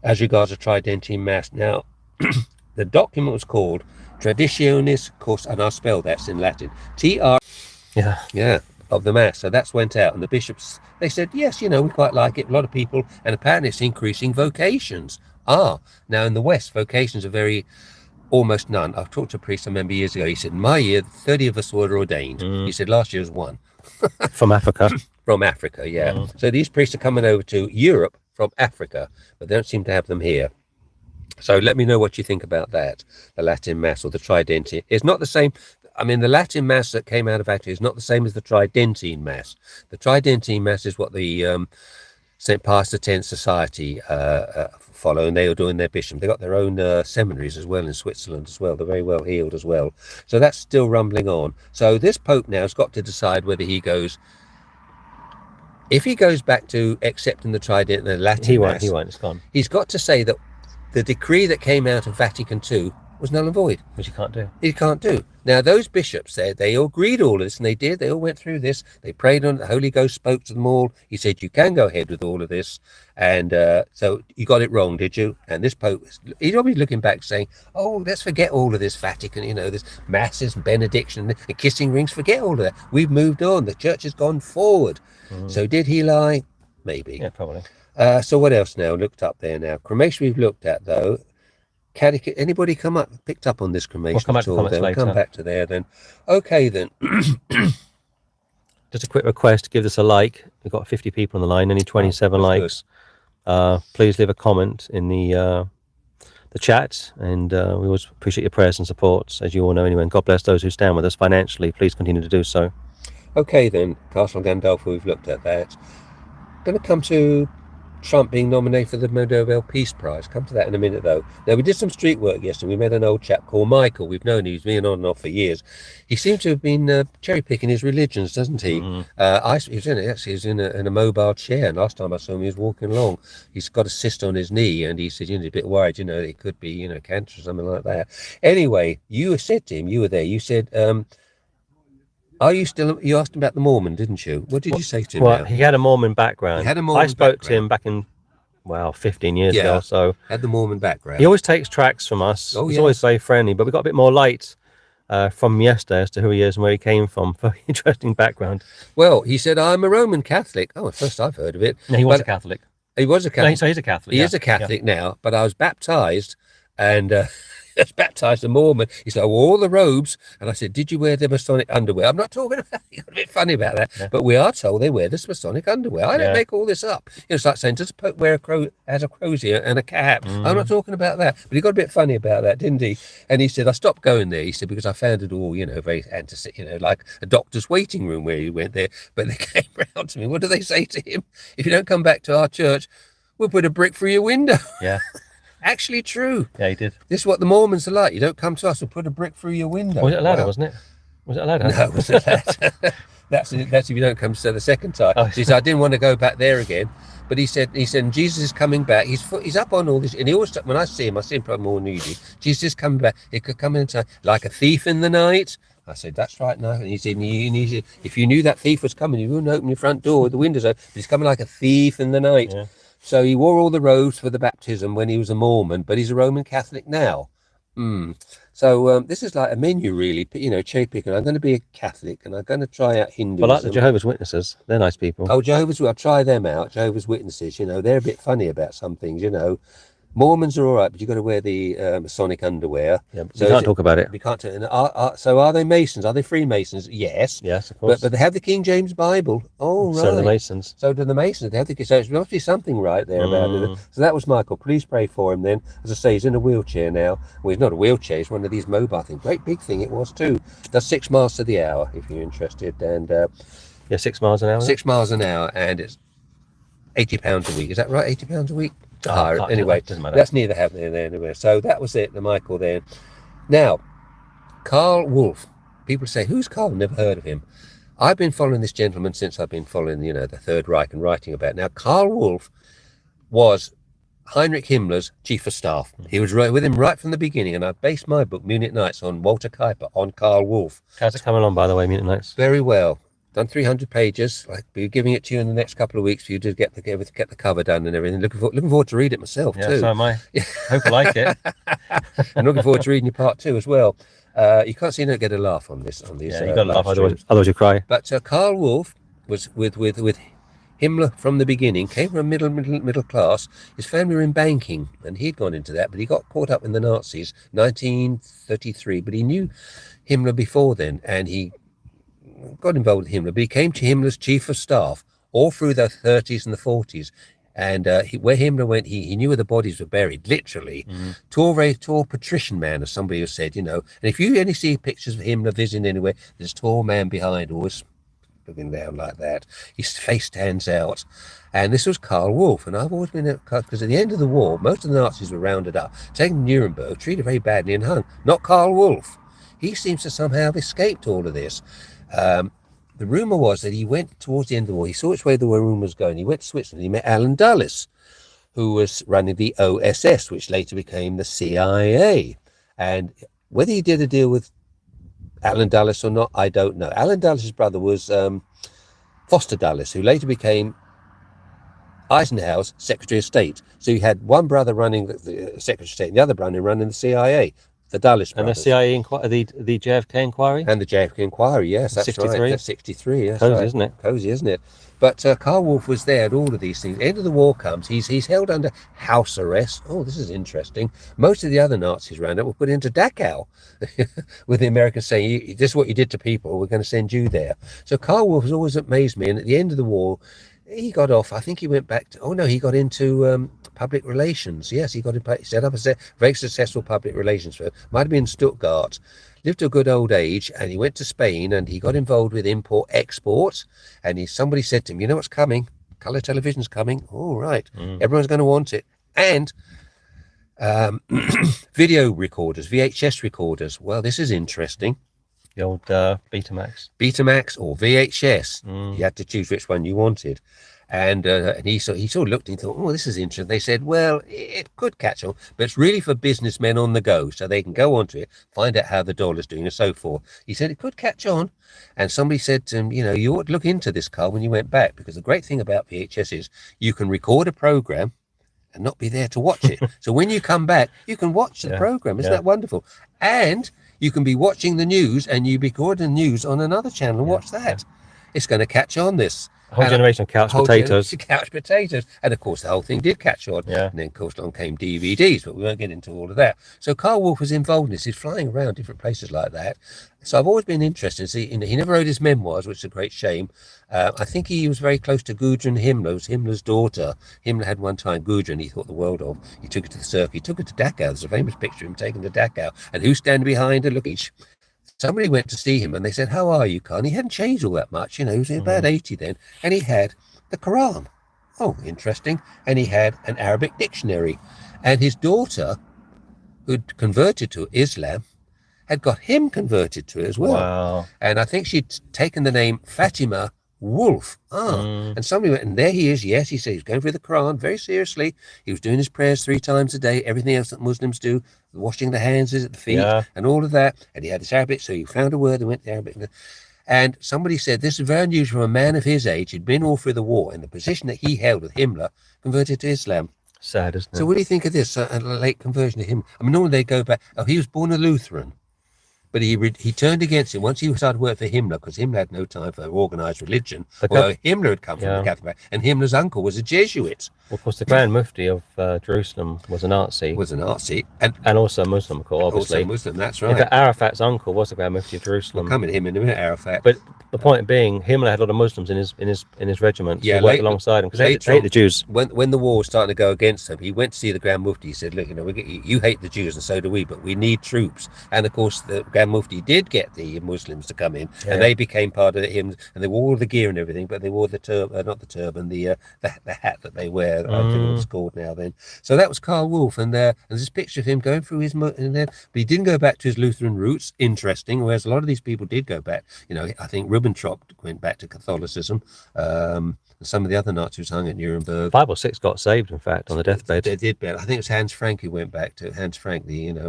as regards to Tridentine Mass? Now, the document was called Traditionis Cors, and I'll spell that's in Latin. TR. Yeah. Of the Mass. So that's went out, and the bishops, they said, yes, we quite like it. A lot of people, and apparently it's increasing vocations. Now in the West, vocations are very, almost none. I've talked to a priest I remember years ago. He said, in my year, 30 of us were ordained. He said, last year was 1. From Africa. From Africa, yeah. So these priests are coming over to Europe from Africa, but they don't seem to have them here. So let me know what you think about that. The Latin Mass or the Tridentine. It's not the same. I mean, the Latin Mass that came out of Vatican is not the same as the Tridentine Mass. The Tridentine Mass is what the St. Pius X Society follow, and they are doing their bishop. They've got their own seminaries as well in Switzerland as well. They're very well heeled as well. So that's still rumbling on. So this Pope now has got to decide whether he goes... If he goes back to accepting the Trident, the Latin Mass... He won't. It's gone. He's got to say that the decree that came out of Vatican II was null and void. Which you can't do. He can't do. Now, those bishops there, they all agreed all of this, and they did. They all went through this. They prayed on it. The Holy Ghost spoke to them all. He said, you can go ahead with all of this. And so you got it wrong, did you? And this Pope, he's probably looking back saying, oh, let's forget all of this Vatican, this masses and benediction and kissing rings. Forget all of that. We've moved on. The church has gone forward. So did he lie? Maybe. Yeah, probably. So what else now? Looked up there now. Cremation we've looked at, though. Anybody picked up on this cremation? We'll come back to comments then? later. We'll come back to there then. Okay then. Just a quick request, give this a like. We've got 50 people on the line, only 27 likes. Please leave a comment in the chat, and we always appreciate your prayers and support, as you all know anyway. And God bless those who stand with us financially. Please continue to do so. Okay then, Castle Gandolfo, we've looked at that. Going to come to Trump being nominated for the Nobel Peace Prize. Come to that in a minute, though. Now, we did some street work yesterday. We met an old chap called Michael. We've known he's been on and off for years. He seems to have been cherry-picking his religions, doesn't he? He was in a mobile chair, and last time I saw him, he was walking along. He's got a cyst on his knee, and he said, he's a bit worried, it could be, cancer or something like that. Anyway, you said to him, you were there, you said, you asked him about the Mormon, didn't you? What did you say to him? Well, he had a Mormon background. I spoke to him back in, 15 years ago. So had the Mormon background. He always takes tracks from us. He's always very friendly, but we got a bit more light from yesterday as to who he is and where he came from. Very interesting background. Well, he said, I'm a Roman Catholic. Oh, first I've heard of it. No, he was a Catholic. He was a Catholic. No, so he's a Catholic. He is a Catholic now, but I was baptized, and baptized a Mormon. He said, all the robes. And I said, did you wear the Masonic underwear? I'm not talking about, you're a bit funny about that, but we are told they wear this Masonic underwear. I don't make all this up. It's like saying, does a Pope wear a crozier and a cap? I'm not talking about that. But he got a bit funny about that, didn't he? And he said, I stopped going there. He said, because I found it all, very like a doctor's waiting room where he went there. But they came round to me. What do they say to him? If you don't come back to our church, we'll put a brick through your window. Yeah. Actually true. Yeah, he did. This is what the Mormons are like. You don't come to us, we'll put a brick through your window. Was it a ladder, wasn't it? Was it a ladder? No, it wasn't that. That's if you don't come to the second time. So he said, I didn't want to go back there again. But he said, Jesus is coming back. He's up on all this. And he always, when I see him probably more needy. Jesus is coming back. He could come in and say, like a thief in the night. I said, that's right now. And he said, if you knew that thief was coming, you wouldn't open your front door, the windows open. But he's coming like a thief in the night. Yeah. So he wore all the robes for the baptism when he was a Mormon, but he's a Roman Catholic now. So this is like a menu, really, cherry picking. I'm going to be a Catholic, and I'm going to try out Hinduism. Well, like the Jehovah's Witnesses, they're nice people. Oh, I'll try them out. Jehovah's Witnesses, they're a bit funny about some things, Mormons are all right, but you've got to wear the Masonic underwear. Yeah, so we can't talk about it. We can't. So are they Masons? Are they Freemasons? Yes. Yes, of course. But they have the King James Bible. Oh, right. So do the Masons. So do the Masons. They have so there must be something right there about it. So that was Michael. Please pray for him then. As I say, he's in a wheelchair now. Well, he's not a wheelchair. He's one of these mobile things. Great big thing it was too. Does 6 miles to the hour if you're interested. And 6 miles an hour. 6 miles an hour, and it's £80 a week. Is that right? £80 a week. Anyway, doesn't matter. That's neither happening there anywhere. So that was it, the Michael there. Now, Carl Wolf. People say, who's Carl? Never heard of him. I've been following this gentleman since I've been following, you know, the Third Reich and writing about it. Now, Karl Wolff was Heinrich Himmler's chief of staff. He was right with him right from the beginning, and I based my book, Munich Nights, on Walter Kuiper, on Karl Wolff. How's it coming along, by the way, Munich Nights? Very well. Done 300 pages. I'll be giving it to you in the next couple of weeks for you to get the cover done and everything. Looking forward to read it myself, too. So am I. Hope you like it. I'm looking forward to reading your part 2 as well. You can't see no get a laugh on this. Yeah, you got to laugh, otherwise you cry. But Karl Wolff was with Himmler from the beginning, came from a middle class. His family were in banking, and he'd gone into that, but he got caught up in the Nazis, 1933. But he knew Himmler before then, and he got involved with Himmler. But he came to Himmler's chief of staff all through the 30s and the 40s. And where Himmler went, he knew where the bodies were buried, literally. Very tall patrician man, as somebody has said, you know. And if you only see pictures of Himmler visiting anywhere, there's a tall man behind, always looking down like that. His face stands out. And this was Karl Wolff. And I've always been, because at the end of the war, most of the Nazis were rounded up, taken to Nuremberg, treated very badly and hung. Not Karl Wolff. He seems to somehow have escaped all of this. The rumour was that he went towards the end of the war. He saw which way the rumour was going. He went to Switzerland. He met Alan Dulles, who was running the OSS, which later became the CIA. And whether he did a deal with Alan Dulles or not, I don't know. Alan Dulles' brother was Foster Dulles, who later became Eisenhower's Secretary of State. So he had one brother running the Secretary of State and the other brother running the CIA. The Dulles brothers. And the CIA inquiry, the JFK inquiry? And the JFK inquiry, yes, that's 63? right. That's 63, yes. Cozy, right. isn't it? Cozy, isn't it? But Karl Wolff was there at all of these things. End of the war comes, he's held under house arrest. Oh, this is interesting. Most of the other Nazis around it were put into Dachau, with the Americans saying, this is what you did to people, we're going to send you there. So Karl Wolff has always amazed me, and at the end of the war, he got off. I think he went back to, he got into public relations. Yes, he set up a very successful public relations firm. Might have been Stuttgart. Lived to a good old age, and he went to Spain, and he got involved with import-export. And somebody said to him, you know what's coming? Colour television's coming. All right. Everyone's going to want it. And video recorders, VHS recorders. Well, this is interesting. The old Betamax. Betamax or VHS. You had to choose which one you wanted. And he sort of looked and thought, oh, this is interesting. They said, well, it could catch on, but it's really for businessmen on the go, so they can go onto it, find out how the dollar's doing and so forth. He said it could catch on. And somebody said to him, you ought to look into this, Carl, when you went back, because the great thing about VHS is you can record a program and not be there to watch it. So when you come back, you can watch the program. Isn't that wonderful? And you can be watching the news and you record the news on another channel and watch that. It's going to catch on, this. A whole generation of couch potatoes. Couch potatoes. And of course, the whole thing did catch on. Yeah. And then, of course, along came DVDs, but we won't get into all of that. So Karl Wolff was involved in this. He's flying around different places like that. So I've always been interested to see. He never wrote his memoirs, which is a great shame. I think he was very close to Gudrun Himmler, who's Himmler's daughter. Himmler had one time Gudrun, he thought the world of. He took her to the circus. He took her to Dachau. There's a famous picture of him taken to Dachau. And who's standing behind her? Look, somebody went to see him and they said, how are you, Carl? And he hadn't changed all that much. He was about 80 then. And he had the Quran. Oh, interesting. And he had an Arabic dictionary. And his daughter, who'd converted to Islam, had got him converted to it as well. Wow. And I think she'd taken the name Fatima Wolff. And somebody went, and there he is. Yes, he said he was going through the Quran very seriously. He was doing his prayers 3 times a day, everything else that Muslims do, washing the hands at the feet and all of that. And he had this Arabic, so he found a word and went to Arabic. And somebody said, this is very unusual for a man of his age who'd been all through the war, and the position that he held with Himmler, converted to Islam. Sad, isn't it? So what do you think of this, a late conversion to him? I mean, normally they go back, he was born a Lutheran. But he turned against him once he started working for Himmler, because Himmler had no time for organised religion. Although Himmler had come from the Catholic background, and Himmler's uncle was a Jesuit. Well, of course, the Grand Mufti of Jerusalem was a Nazi. And also a Muslim, of course, obviously. Also a Muslim, that's right. In fact, Arafat's uncle was the Grand Mufti of Jerusalem. We'll come at him in a minute, Arafat. But the point being, Himmler had a lot of Muslims in his regiment. Yeah, worked alongside him because they hate the Jews. When the war was starting to go against him, he went to see the Grand Mufti. He said, "Look, you hate the Jews, and so do we, but we need troops." And of course, the Grand Grand Mufti did get the Muslims to come in, Yeah. and they became part of him, and they wore all the gear and everything, but they wore the not the turban, the hat that they wear. I don't know what it's called now. Then, so that was Karl Wolff, and there's this picture of him going through his, and then, but he didn't go back to his Lutheran roots. Interesting, whereas a lot of these people did go back. You know, I think Ribbentrop went back to Catholicism. Some of the other Nazis hung at Nuremberg. 5 or 6 got saved, in fact, on the deathbed. They did, but I think it was Hans Frank who went back to Hans Frank, we got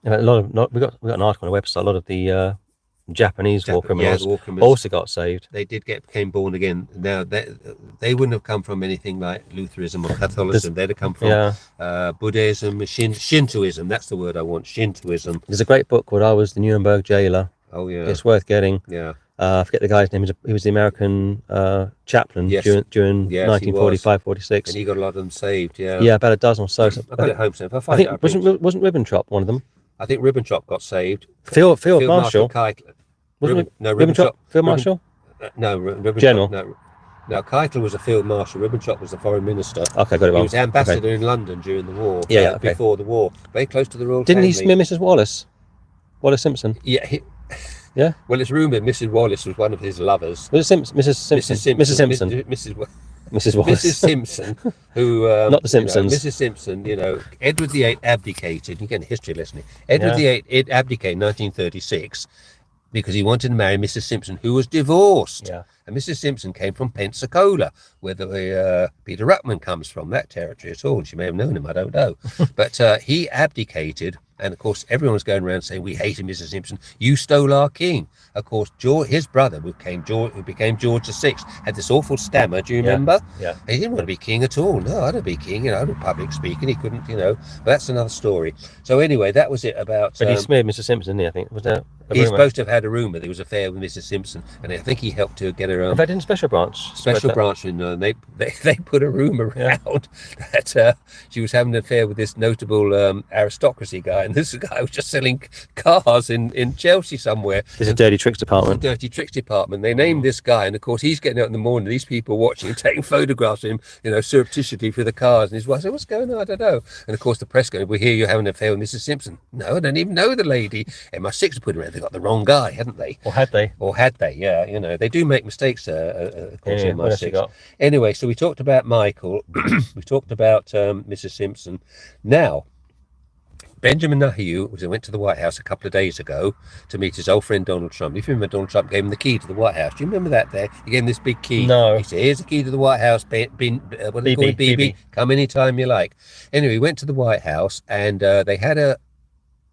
an article on the website. A lot of the Japanese war criminals also got saved. They became born again. Now they wouldn't have come from anything like Lutheranism or Catholicism. They'd have come from Buddhism, Shintoism. That's the word I want. Shintoism. There's a great book called "I Was the Nuremberg Jailer." Oh yeah, it's worth getting. Yeah. I forget the guy's name. He was the American chaplain during 1945-46. And he got a lot of them saved, Yeah, about a dozen or so. I got it home, so if I I find think it, wasn't Ribbentrop one of them? I think Ribbentrop got saved. Field Marshal. Keitel. Ribbentrop? Field Marshal? No, Ribbentrop. General. No, Keitel was a field marshal. Ribbentrop was the foreign minister. Okay, got it wrong. He was ambassador in London during the war. Before the war. Very close to the royal Didn't family. he smear Mrs. Wallace Simpson? Yeah. Yeah. Well, it's rumoured Mrs. Wallace was one of his lovers. Was it Mrs. Simpson? Mrs. Simpson. Mrs. Wallace. Mrs. Simpson, who not the Simpsons. Mrs. Simpson, Edward VIII abdicated. You get a history lesson here. Edward VIII abdicated in 1936 because he wanted to marry Mrs. Simpson, who was divorced. Yeah. And Mrs. Simpson came from Pensacola, where Peter Ruckman comes from, that territory at all. She may have known him, I don't know. But he abdicated. And of course, everyone was going around saying, "We hated Mrs. Simpson. You stole our king." Of course, his brother, who became George VI, had this awful stammer. Do you remember? Yeah. He didn't want to be king at all. No, I don't be king. I don't public speaking. He couldn't. But that's another story. So anyway, that was it about. But he smeared Mrs. Simpson, didn't he? I think was that. He's supposed to have had a rumour there was an affair with Mrs. Simpson, and I think he helped to get her. In fact, in special branch. And they put a rumour around that she was having an affair with this notable aristocracy guy, and this guy was just selling cars in Chelsea somewhere. It's a dirty tricks department. Dirty tricks department. They named this guy, and of course he's getting out in the morning. These people watching him, taking photographs of him, surreptitiously for the cars. And his wife said, "What's going on? I don't know." And of course the press going, "We hear you're having an affair with Mrs. Simpson." No, I don't even know the lady. MI6 put him around. They got the wrong guy, hadn't they? Or had they? Yeah. They do make mistakes. Of course, what else you MI6. got? Anyway, so we talked about Michael. We talked about Mrs. Simpson. Now, Benjamin Netanyahu went to the White House a couple of days ago to meet his old friend Donald Trump. If you remember, Donald Trump gave him the key to the White House. Do you remember that there? He gave him this big key. No. He said, "Here's the key to the White House. What do they call it? BB. Come anytime you like." Anyway, he went to the White House and they had a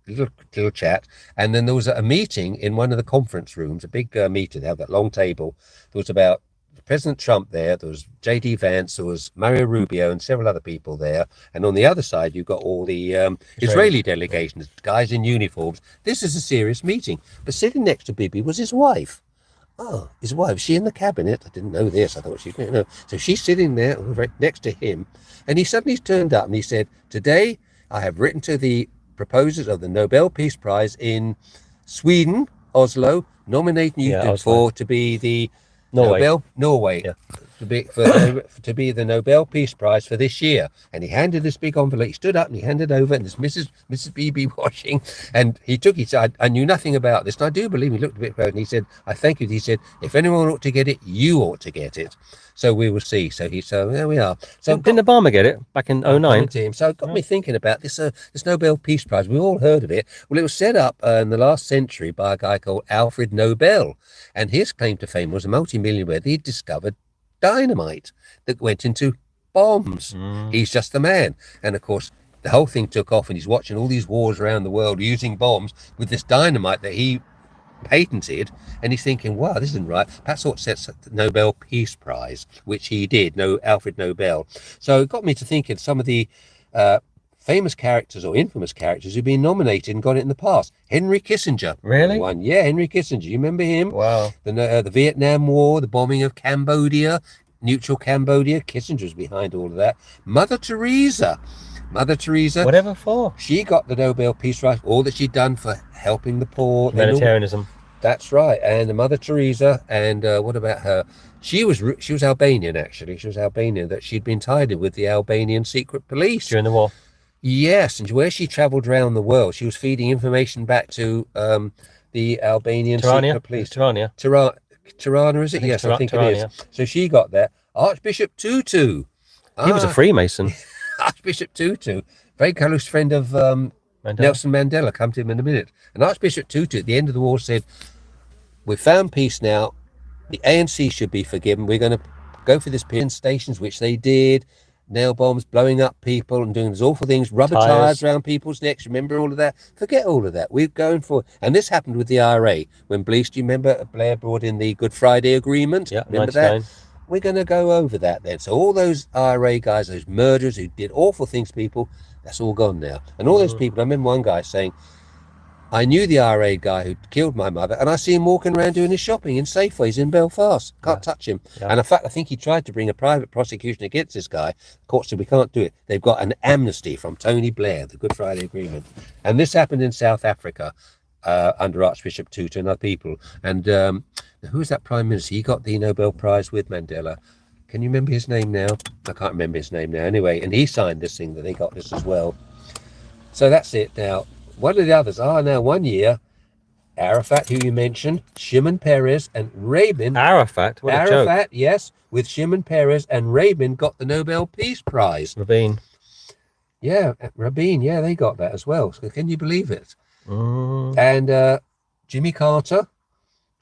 little chat, and then there was a meeting in one of the conference rooms, a big meeting. They have that long table. There was about President Trump there was J.D. Vance, there was Mario Rubio and several other people there, and on the other side you've got all the Israeli delegations, guys in uniforms. This is a serious meeting, but sitting next to Bibi was his wife. Oh, his wife, she in the cabinet? I didn't know this. I thought she didn't know. So she's sitting there right next to him, and he suddenly turned up and he said, "Today I have written to the proposers of the Nobel Peace Prize in Sweden, Oslo, nominating you to be the Norway. Yeah. To be the Nobel Peace Prize for this year." And he handed this big envelope. He stood up and he handed over, and this Mrs. Bibi watching, and he took it. I knew nothing about this, and I do believe he looked a bit proud, and he said, "I thank you." He said, "If anyone ought to get it, you ought to get it." So we will see. So there we are. So didn't Obama get it back in 2009? So it got me thinking about this Nobel Peace Prize. We've all heard of it. Well, it was set up in the last century by a guy called Alfred Nobel, and his claim to fame was a multi-millionaire. He discovered dynamite that went into bombs. He's just the man. And of course the whole thing took off, and he's watching all these wars around the world using bombs with this dynamite that he patented, and he's thinking, wow, this isn't right. That's what sets the Nobel Peace Prize, which he did, Alfred Nobel. So it got me to thinking some of the famous characters or infamous characters who've been nominated and got it in the past. Henry Kissinger. Really? Henry Kissinger. You remember him? Wow. The Vietnam War, the bombing of Cambodia, neutral Cambodia. Kissinger was behind all of that. Mother Teresa. Whatever for? She got the Nobel Peace Prize, all that she'd done for helping the poor. Humanitarianism. That's right. And the Mother Teresa, and what about her? She was Albanian, actually. She was Albanian, that she'd been tied in with the Albanian secret police. During the war? Yes, and where she travelled around the world, she was feeding information back to the Albanian Tirana, secret police. Tirana. Tirana, is it? Yes, I think it is. So she got that. Archbishop Tutu. He was a Freemason. Archbishop Tutu, very close friend of Nelson Mandela. Come to him in a minute. And Archbishop Tutu at the end of the war said, "We've found peace now. The ANC should be forgiven. We're going to go for this peace stations," which they did. Nail bombs, blowing up people and doing these awful things, rubber tires around people's necks. Remember all of that? Forget all of that. We're going for, and this happened with the IRA when Blair, do you remember Blair brought in the Good Friday Agreement? Yeah, remember 99. that? We're going to go over that then. So all those IRA guys, those murderers who did awful things to people, that's all gone now. And all those people, I remember one guy saying, "I knew the IRA guy who killed my mother, and I see him walking around doing his shopping in Safeways in Belfast. Can't touch him." Yeah. And in fact, I think he tried to bring a private prosecution against this guy. The court said, "We can't do it." They've got an amnesty from Tony Blair, the Good Friday Agreement. And this happened in South Africa under Archbishop Tutu and other people. And who was that Prime Minister? He got the Nobel Prize with Mandela. Can you remember his name now? I can't remember his name now. Anyway, and he signed this thing that they got this as well. So that's it now. One of the others are now 1 year. Arafat, who you mentioned, Shimon Peres and Rabin. Arafat, what a Arafat, joke. yes, with Shimon Peres and Rabin got the Nobel Peace Prize. Rabin. Yeah, Rabin, yeah, they got that as well. So can you believe it? And Jimmy Carter,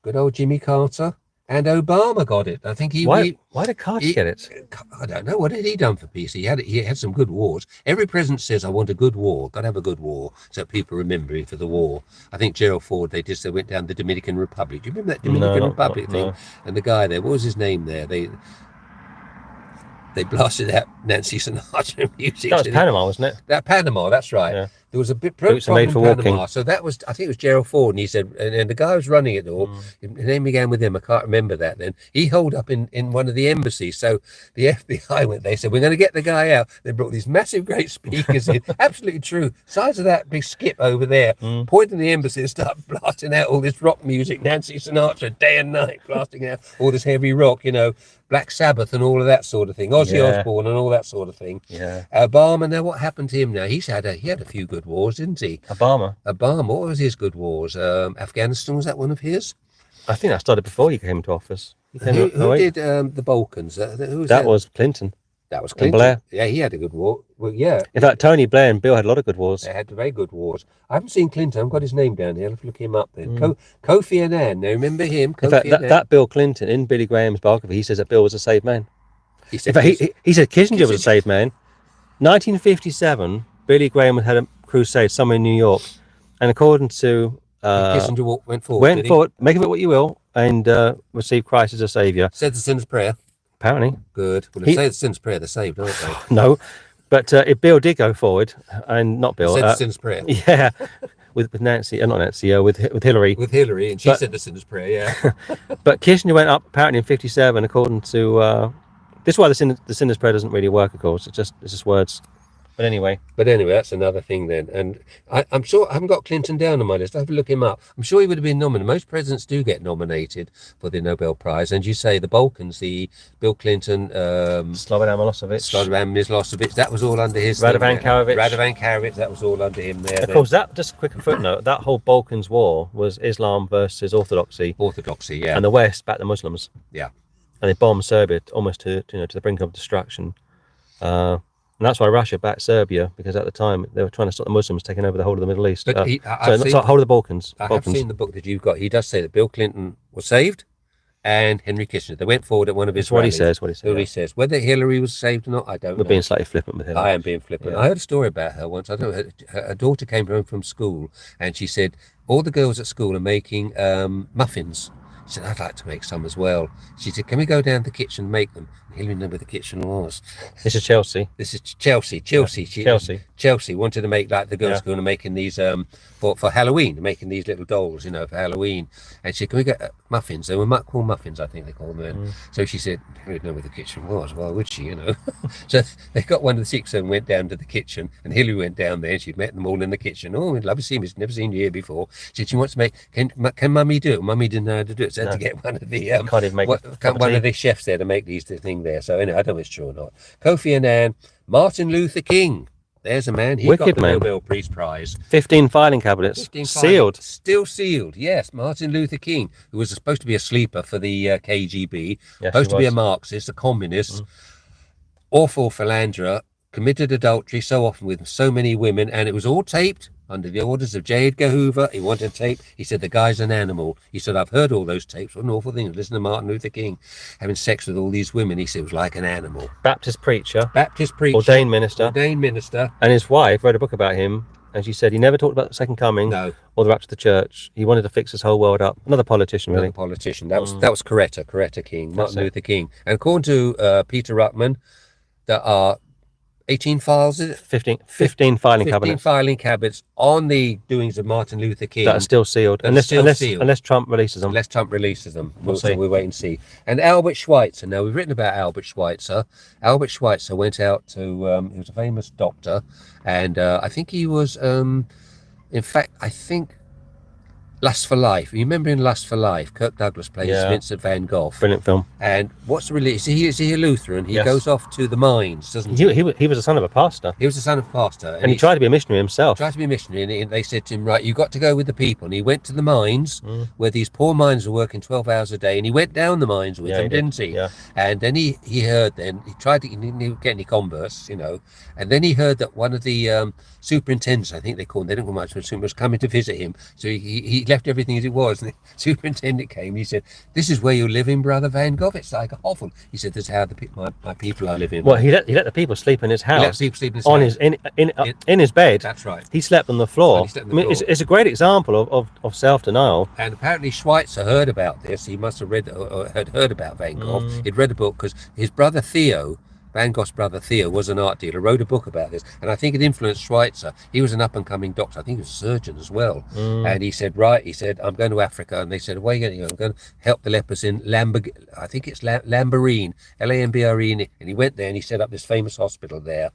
good old Jimmy Carter, and Obama got it. I think Why did Carter get it? I don't know. What had he done for peace? He had some good wars. Every president says, "I want a good war. Got to have a good war," so people remember him for the war. I think Gerald Ford, they went down the Dominican Republic. Do you remember that Dominican Republic thing? No. And the guy there, what was his name there? They blasted out Nancy Sinatra music. That was Panama, wasn't it? That Panama, that's right. Yeah. There was a bit problem in Panama. So that was, I think it was Gerald Ford, and he said, and the guy who was running it all, his name began with him, I can't remember that then. He holed up in one of the embassies. So the FBI went, they said, "We're going to get the guy out." They brought these massive great speakers in, absolutely true, size of that big skip over there, pointing the embassy and start blasting out all this rock music, Nancy Sinatra, day and night, blasting out all this heavy rock, Black Sabbath and all of that sort of thing, Ozzy Osbourne and all that sort of thing. Yeah. Obama, now what happened to him now? He had a few good wars, didn't he? Obama, what was his good wars? Afghanistan, was that one of his? I think that started before he came to office. Who did the Balkans? Who was that? Was Clinton. That was Clinton. Blair. Yeah, he had a good war. Well, yeah. In fact, Tony Blair and Bill had a lot of good wars. They had very good wars. I haven't seen Clinton. I've got his name down here. Let's look him up then. Kofi Annan. Now, remember him? In fact, that Bill Clinton, in Billy Graham's biography, he says that Bill was a saved man. He said Kissinger was a saved man. 1957, Billy Graham had a crusade somewhere in New York, and according to Kissinger went forward, make of it what you will, and received Christ as a saviour. Said the sinner's prayer. Apparently. Good. Well, if they say the sinner's prayer, they're saved, aren't they? No, but if Bill did go forward, and not Bill, said the sinner's prayer. Yeah, with Nancy, not Nancy, with Hillary. With Hillary, and she said the sinner's prayer. Yeah. But Kissinger went up apparently in 57, according to. This is why the sinner's prayer doesn't really work, of course. It's just words. But anyway, that's another thing then. And I'm sure I haven't got Clinton down on my list. I have to look him up. I'm sure he would have been nominated. Most presidents do get nominated for the Nobel Prize. And you say the Balkans, the Bill Clinton, Slobodan Milosevic, that was all under his. Radovan Karadzic, that was all under him there. Of course, that, just a quick footnote, that whole Balkans war was Islam versus Orthodoxy. Yeah. And the West backed the Muslims. Yeah. And they bombed Serbia almost to the brink of destruction. And that's why Russia backed Serbia, because at the time they were trying to stop the Muslims taking over the whole of the Middle East. But whole of the Balkans. I have seen the book that you've got. He does say that Bill Clinton was saved and Henry Kissinger. They went forward at one of his rallies. What he says. Whether Hillary was saved or not, I don't know. We're being slightly flippant with Hillary. I am being flippant. Yeah. I heard a story about her once. I don't know. Her daughter came home from school and she said, all the girls at school are making muffins. She said, I'd like to make some as well. She said, can we go down to the kitchen and make them? Hillary knew where the kitchen was. This is Chelsea. Chelsea wanted to make, like the girls' school, and making these for Halloween, making these little dolls, for Halloween. And she said, can we get muffins? They were called muffins, I think they call them. So she said, Hillary knew where the kitchen was. Why would she, So they got one of the six and went down to the kitchen, and Hillary went down there and she'd met them all in the kitchen. Oh, we'd love to see him. He's never seen you here before. She said, she wants to make, can Mummy do it? Mummy didn't know how to do it. So I had to get one of the one of the chefs there to make these things there. So anyway, I don't know if it's true or not. Kofi Annan, Martin Luther King. There's a man. He Wicked got the man. Nobel Peace Prize. 15 filing cabinets, 15 sealed. Still sealed. Yes, Martin Luther King, who was supposed to be a sleeper for the KGB, Yes, supposed he to be a was. Marxist, a communist, awful philanderer, committed adultery so often with so many women, and it was all taped under the orders of J. Edgar Hoover. He wanted tape. He said, the guy's an animal. He said, I've heard all those tapes. What an awful thing. Listen to Martin Luther King having sex with all these women. He said it was like an animal. Baptist preacher, Baptist preacher. ordained minister. Ordained minister. And his wife wrote a book about him. And she said he never talked about the second coming No. or the rapture of the church. He wanted to fix his whole world up. Another politician, really. Another politician. That was Coretta King, Martin it. Luther King. And according to Peter Ruckman, there are 18 files, is it? 15 filing 15 cabinets filing cabinets on the doings of Martin Luther King. that are still sealed. That are still sealed. Unless Trump releases them. Unless Trump releases them. We'll So see. we'll wait and see. And Albert Schweitzer. Now, we've written about Albert Schweitzer. Albert Schweitzer went out to, he was a famous doctor. And I think he was, in fact, I think Lust for Life. You remember in Lust for Life, Kirk Douglas plays Yeah. Vincent van Gogh. Brilliant film. And what's the release? Is he a Lutheran? He Yes. goes off to the mines, doesn't he? He was the son of a pastor. He was the son of a pastor. And he tried to be a missionary himself. Tried to be a missionary, and they said to him, right, you've got to go with the people. And he went to the mines where these poor miners were working 12 hours a day, and he went down the mines with Yeah, them, he did. didn't he? Yeah. And then he heard, then he tried to, he didn't get any converts, you know, and then he heard that one of the superintendents, I think they called him, they didn't call much, but was coming to visit him. So he left everything as it was, and the superintendent came, and he said, this is where you're living, Brother Van Gogh. It's like awful. He said, this is how my people are living. Well, he let the people sleep in his house. He let people sleep in his on house. in his bed. That's right. He slept on the floor. He slept on I the mean, floor. it's a great example of self-denial. And apparently Schweitzer heard about this. He must have read or had heard about Van Gogh. He'd read a book because his brother Theo, Van Gogh's brother Theo, was an art dealer, wrote a book about this. And I think it influenced Schweitzer. He was an up-and-coming doctor. I think he was a surgeon as well. And he said, I'm going to Africa. And they said, where are you going to go? I'm going to help the lepers in Lambarene, Lambrene. And he went there and he set up this famous hospital there.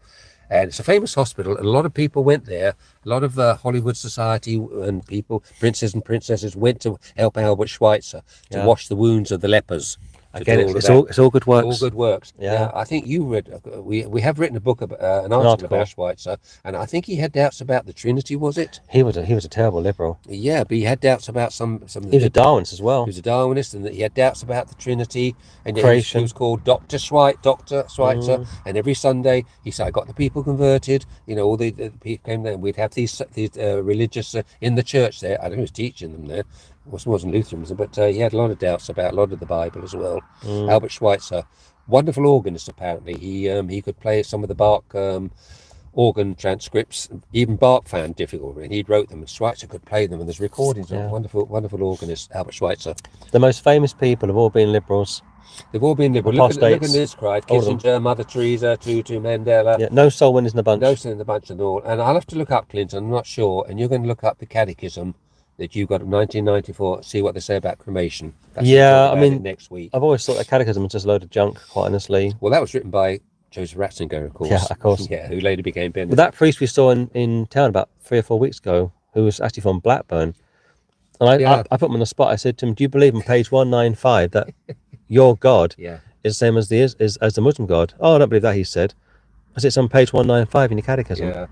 And it's a famous hospital, and a lot of people went there. A lot of Hollywood society and people, princes and princesses, went to help Albert Schweitzer to wash the wounds of the lepers. Again, it's all good works. All good works. Yeah. Now, I think you read. We have written a book about an article about Schweitzer, and I think he had doubts about the Trinity. Was it? He was a terrible liberal. Yeah, but he had doubts about some. He was a Darwinist as well. He was a Darwinist, and that he had doubts about the Trinity. And Creation. He was called Dr. Schweitzer, and every Sunday he said, "I got the people converted." You know, all the people came there. And we'd have these religious in the church there. I don't know who was teaching them there. Wasn't Lutheranism, but he had a lot of doubts about a lot of the Bible as well. Albert Schweitzer, wonderful organist apparently. He could play some of the Bach organ transcripts. Even Bach found difficult, and he wrote them, and Schweitzer could play them. And there's recordings of wonderful organist Albert Schweitzer. The most famous people have all been liberals. They've all been liberal. Look at this crowd: Kissinger, Mother Teresa, Tutu, Mandela. Yeah, no soul winners in the bunch. No soul in the bunch at all. And I'll have to look up, Clinton. I'm not sure. And you're going to look up the Catechism that you got in 1994, see what they say about cremation. That's I mean, next week. I've always thought that catechism was just a load of junk, quite honestly. Well, that was written by Joseph Ratzinger, of course. Yeah, of course. Yeah, who later became Benedict. But that priest we saw in town about 3 or 4 weeks ago, who was actually from Blackburn, and I put him on the spot. I said to him, "Do you believe on page 195 that your God is the same as the Muslim God?" "Oh, I don't believe that," he said. I said, "It's on page 195 in your catechism." Yeah.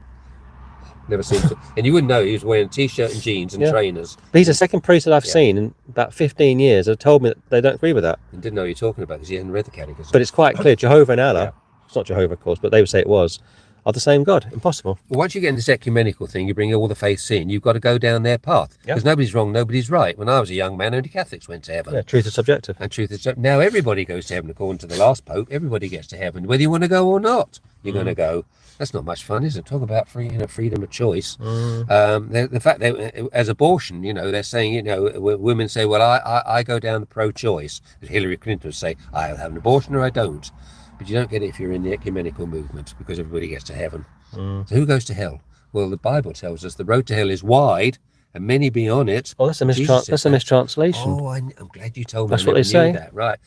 Never seen it. And you wouldn't know he was wearing a t-shirt and jeans and trainers. But he's the second priest that I've seen in about 15 years that have told me that they don't agree with that. And didn't know what you're talking about because he hadn't read the catechism. But it's quite clear, Jehovah and Allah, it's not Jehovah of course, but they would say it was, are the same God. Impossible. Well, once you get into this ecumenical thing, you bring all the faiths in, you've got to go down their path. Because nobody's wrong, nobody's right. When I was a young man, only Catholics went to heaven. Yeah, truth is subjective. And truth is, now everybody goes to heaven according to the last Pope. Everybody gets to heaven. Whether you want to go or not, you're going to go. That's not much fun, is it? Talk about freedom of choice. The fact that as abortion, they're saying, women say, well, I go down the pro-choice. Hillary Clinton would say, I'll have an abortion or I don't. But you don't get it if you're in the ecumenical movement because everybody gets to heaven. So who goes to hell? Well, the Bible tells us the road to hell is wide and many be on it. Oh, that's a mistranslation. Oh, I'm glad you told me. That's what they say. That. Right.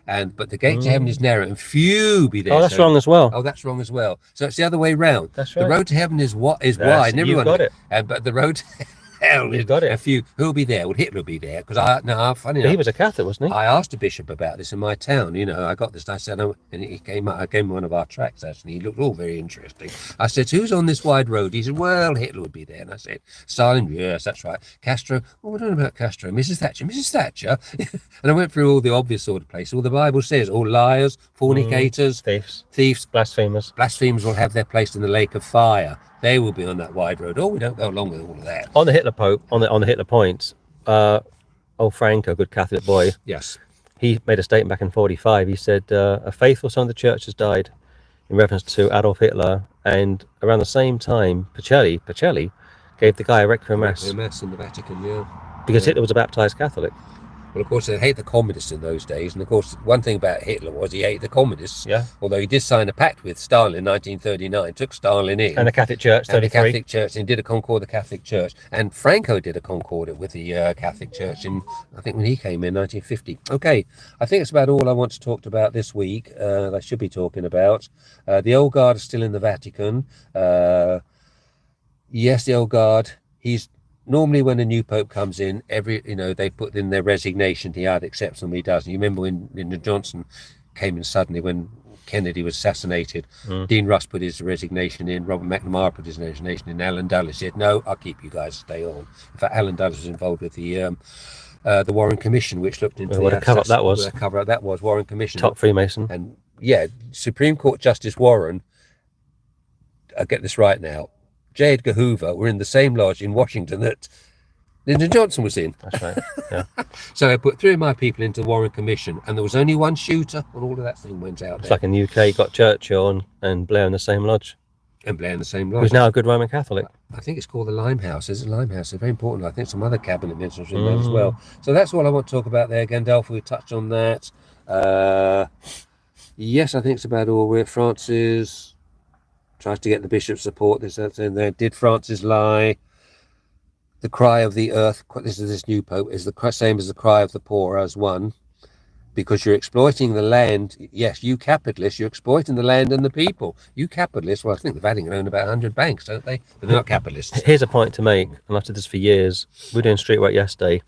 But the gate to heaven is narrow and few be there. Oh, that's wrong as well. Oh, that's wrong as well. So it's the other way round. That's right. The road to heaven is wide. And everyone got it. But the road hell, You've got it. a few. Who'll be there? Well, Hitler will be there because funny But he enough, was a Catholic, wasn't he? I asked a bishop about this in my town. I got this. I said, and he came up. I gave him one of our tracts actually. He looked all very interesting. I said, who's on this wide road? He said, well, Hitler would be there. And I said, Stalin, yes, that's right. Castro, well, we don't know about Castro. Mrs. Thatcher. And I went through all the obvious sort of places. All the Bible says, all liars, fornicators, thieves, blasphemers will have their place in the lake of fire. They will be on that wide road. Oh, we don't go along with all of that. On the Hitler Pope, on the Hitler points, old Franco, good Catholic boy, Yes. he made a statement back in 45. He said a faithful son of the church has died, in reference to Adolf Hitler, and around the same time Pacelli gave the guy a requiem mass Mass in the Vatican, yeah. because Hitler was a baptized Catholic. Well, of course, they hate the communists in those days. And, of course, one thing about Hitler was he hated the communists. Yeah. Although he did sign a pact with Stalin in 1939, took Stalin in. And the Catholic Church, 33. And the Catholic Church, and did a concord with the Catholic Church. And Franco did a concordat with the Catholic Church in, I think, when he came in 1950. Okay, I think it's about all I want to talk about this week. I should be talking about. The Old Guard is still in the Vatican. Yes, the Old Guard. He's... Normally, when a new pope comes in, they put in their resignation. He either accepts them or he doesn't. You remember when Lyndon Johnson came in suddenly when Kennedy was assassinated. Dean Rusk put his resignation in. Robert McNamara put his resignation in. Alan Dulles said, "No, I'll keep you guys. Stay on." In fact, Alan Dulles was involved with the Warren Commission, which looked into what a cover up that was. What a cover up that was. Warren Commission, Top Freemason. And yeah, Supreme Court Justice Warren. I get this right now. J. Edgar Hoover were in the same lodge in Washington that Lyndon Johnson was in. That's right. Yeah. So I put 3 of my people into the Warren Commission, and there was only one shooter, and all of that thing went out. It's like in the UK, you got Churchill and Blair in the same lodge. And Blair in the same lodge. Who's now a good Roman Catholic. I think it's called the Limehouse. It's a Limehouse. It's very important. I think some other cabinet ministers in there as well. So that's all I want to talk about there. Gandalf, we touched on that. Yes, I think it's about all. Where Francis tries to get the bishop's support. There's that in there. Did Francis lie? The cry of the earth, this new pope, is the same as the cry of the poor as one, because you're exploiting the land. Yes, you capitalists, you're exploiting the land and the people. You capitalists, well, I think the Vatican own about 100 banks, don't they? But they're not capitalists. Here's a point to make, and I've said this for years. We were doing street work yesterday,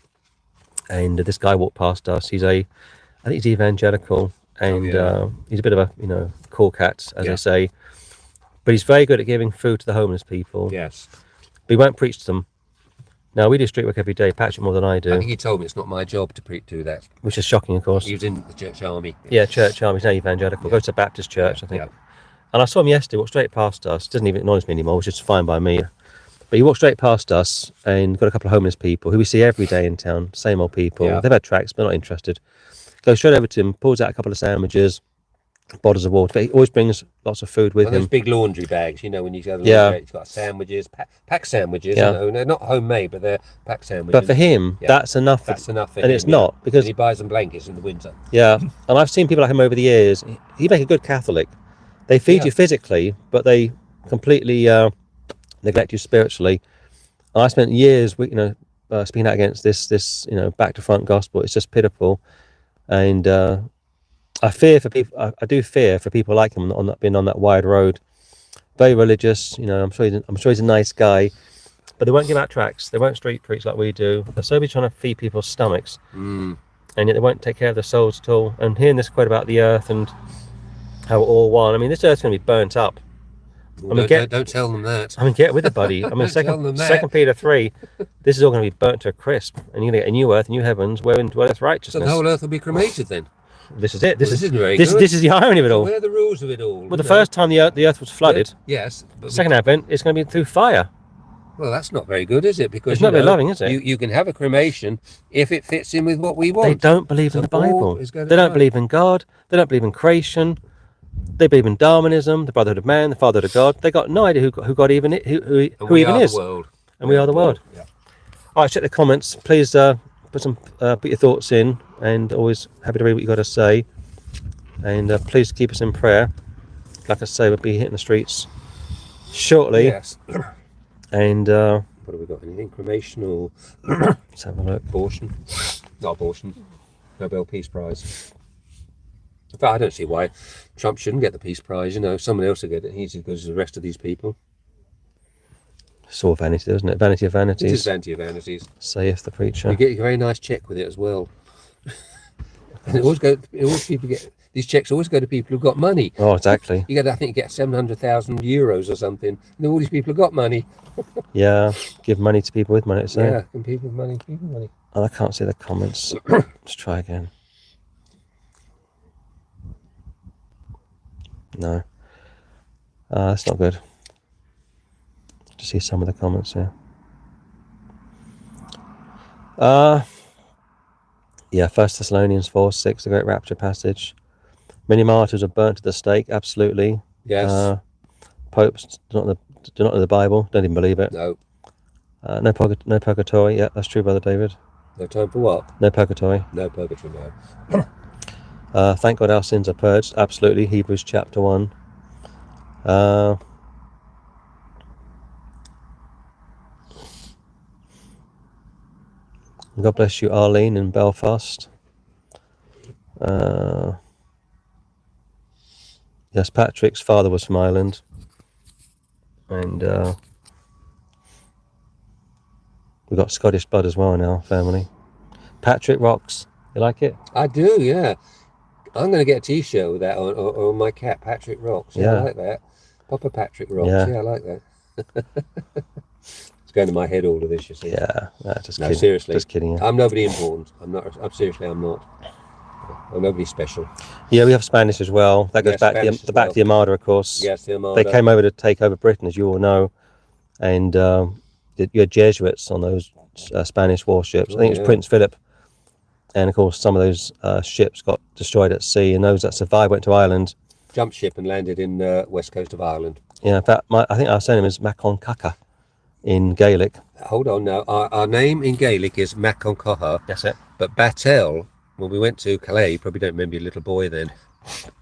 and this guy walked past us. I think he's evangelical, and he's a bit of a, cool cat, as they say. But he's very good at giving food to the homeless people. Yes. But he won't preach to them. Now, we do street work every day, Patrick more than I do. I think he told me it's not my job to do that. Which is shocking, of course. He was in the church army. Yeah, church army. He's now evangelical. Goes to Baptist church, I think. Yeah. And I saw him yesterday, walked straight past us. Doesn't even acknowledge me anymore, which is fine by me. But he walked straight past us and got a couple of homeless people who we see every day in town. Same old people. Yeah. They've had tracts, but not interested. Goes straight over to him, pulls out a couple of sandwiches, bottles of water. But he always brings lots of food with him. Those big laundry bags, when you go to the laundry, it's got sandwiches, packed sandwiches. They're not homemade, but they're packed sandwiches. But for him, that's enough. That's enough. And it's not, because he buys them blankets in the winter. Yeah, and I've seen people like him over the years. He make a good Catholic. They feed you physically, but they completely neglect you spiritually. And I spent years, speaking out against this, back to front gospel. It's just pitiful, and I fear for people. I do fear for people like him being on that wide road. Very religious, I'm sure he's a nice guy, but they won't give out tracts. They won't street preach like we do. They're so busy trying to feed people's stomachs, and yet they won't take care of their souls at all. And hearing this quote about the earth and how we're all one. I mean, this earth's going to be burnt up. Don't tell them that. Get with it, buddy. I mean, Second Peter 3, this is all going to be burnt to a crisp, and you're going to get a new earth, new heavens, wherein dwelleth righteousness. So the whole earth will be cremated then. This is it. This is the irony of it all. Where are the rules of it all? Well, the first time the earth was flooded, yes. But second advent, it's going to be through fire. Well, that's not very good, is it? Because it's not very loving, is it? You can have a cremation if it fits in with what we want. They don't believe in the Bible. They don't believe in God. They don't believe in creation. They believe in Darwinism, the brotherhood of man, the fatherhood of God. They got no idea who God even is. Who even is. And we are the world. Yeah. All right, check the comments. Please put your thoughts in, and always happy to read what you got to say. And please keep us in prayer. Like I say, we'll be hitting the streets shortly. Yes. And what have we got? Anything? Cremation or let's have a look. Abortion? Not abortion. Nobel Peace Prize. In fact, I don't see why Trump shouldn't get the Peace Prize. Someone else will get it. He's as good as the rest of these people. It's all vanity, isn't it? Vanity of It is vanities, vanity of vanities. saith the preacher. You get a very nice check with it as well. And people get these checks always go to people who've got money. Oh, exactly. You get, I think, you get 700,000 euros or something. And all these people have got money. Yeah, give money to people with money. So. Yeah, and people with money, people with money. Oh, I can't see the comments. Let's try again. No. That's not good. To see some of the comments here. Yeah, 1 Thessalonians 4:6, the great rapture passage. Many martyrs are burnt to the stake, absolutely. Yes. Popes do not know the Bible, don't even believe it. No. No purgatory, yeah, that's true, Brother David. No time for what? No purgatory. No purgatory, no. Thank God our sins are purged, absolutely, Hebrews chapter 1. God bless you, Arlene in Belfast. Yes, Patrick's father was from Ireland. And we've got Scottish blood as well in our family. Patrick rocks. You like it? I do, yeah. I'm going to get a t-shirt with that on my cap, Patrick Rocks. Yeah, I like that. Papa Patrick Rocks. Yeah, I like that. It's going to my head, all of this, you see. Yeah, just kidding. Seriously. Just kidding. Yeah. I'm nobody important. I'm seriously, I'm not. I'm nobody special. Yeah, we have Spanish as well. That goes back to the Armada, of course. Yes, the Armada. They came over to take over Britain, as you all know. And you had Jesuits on those Spanish warships. I think it was Prince Philip. And of course, some of those ships got destroyed at sea, and those that survived went to Ireland. Jumped ship and landed in west coast of Ireland. Yeah, in fact, I think our surname is Macon Caca in Gaelic. Hold on now. Our name in Gaelic is Macon Caca. That's it. But Battelle, when we went to Calais, you probably don't remember your little boy then,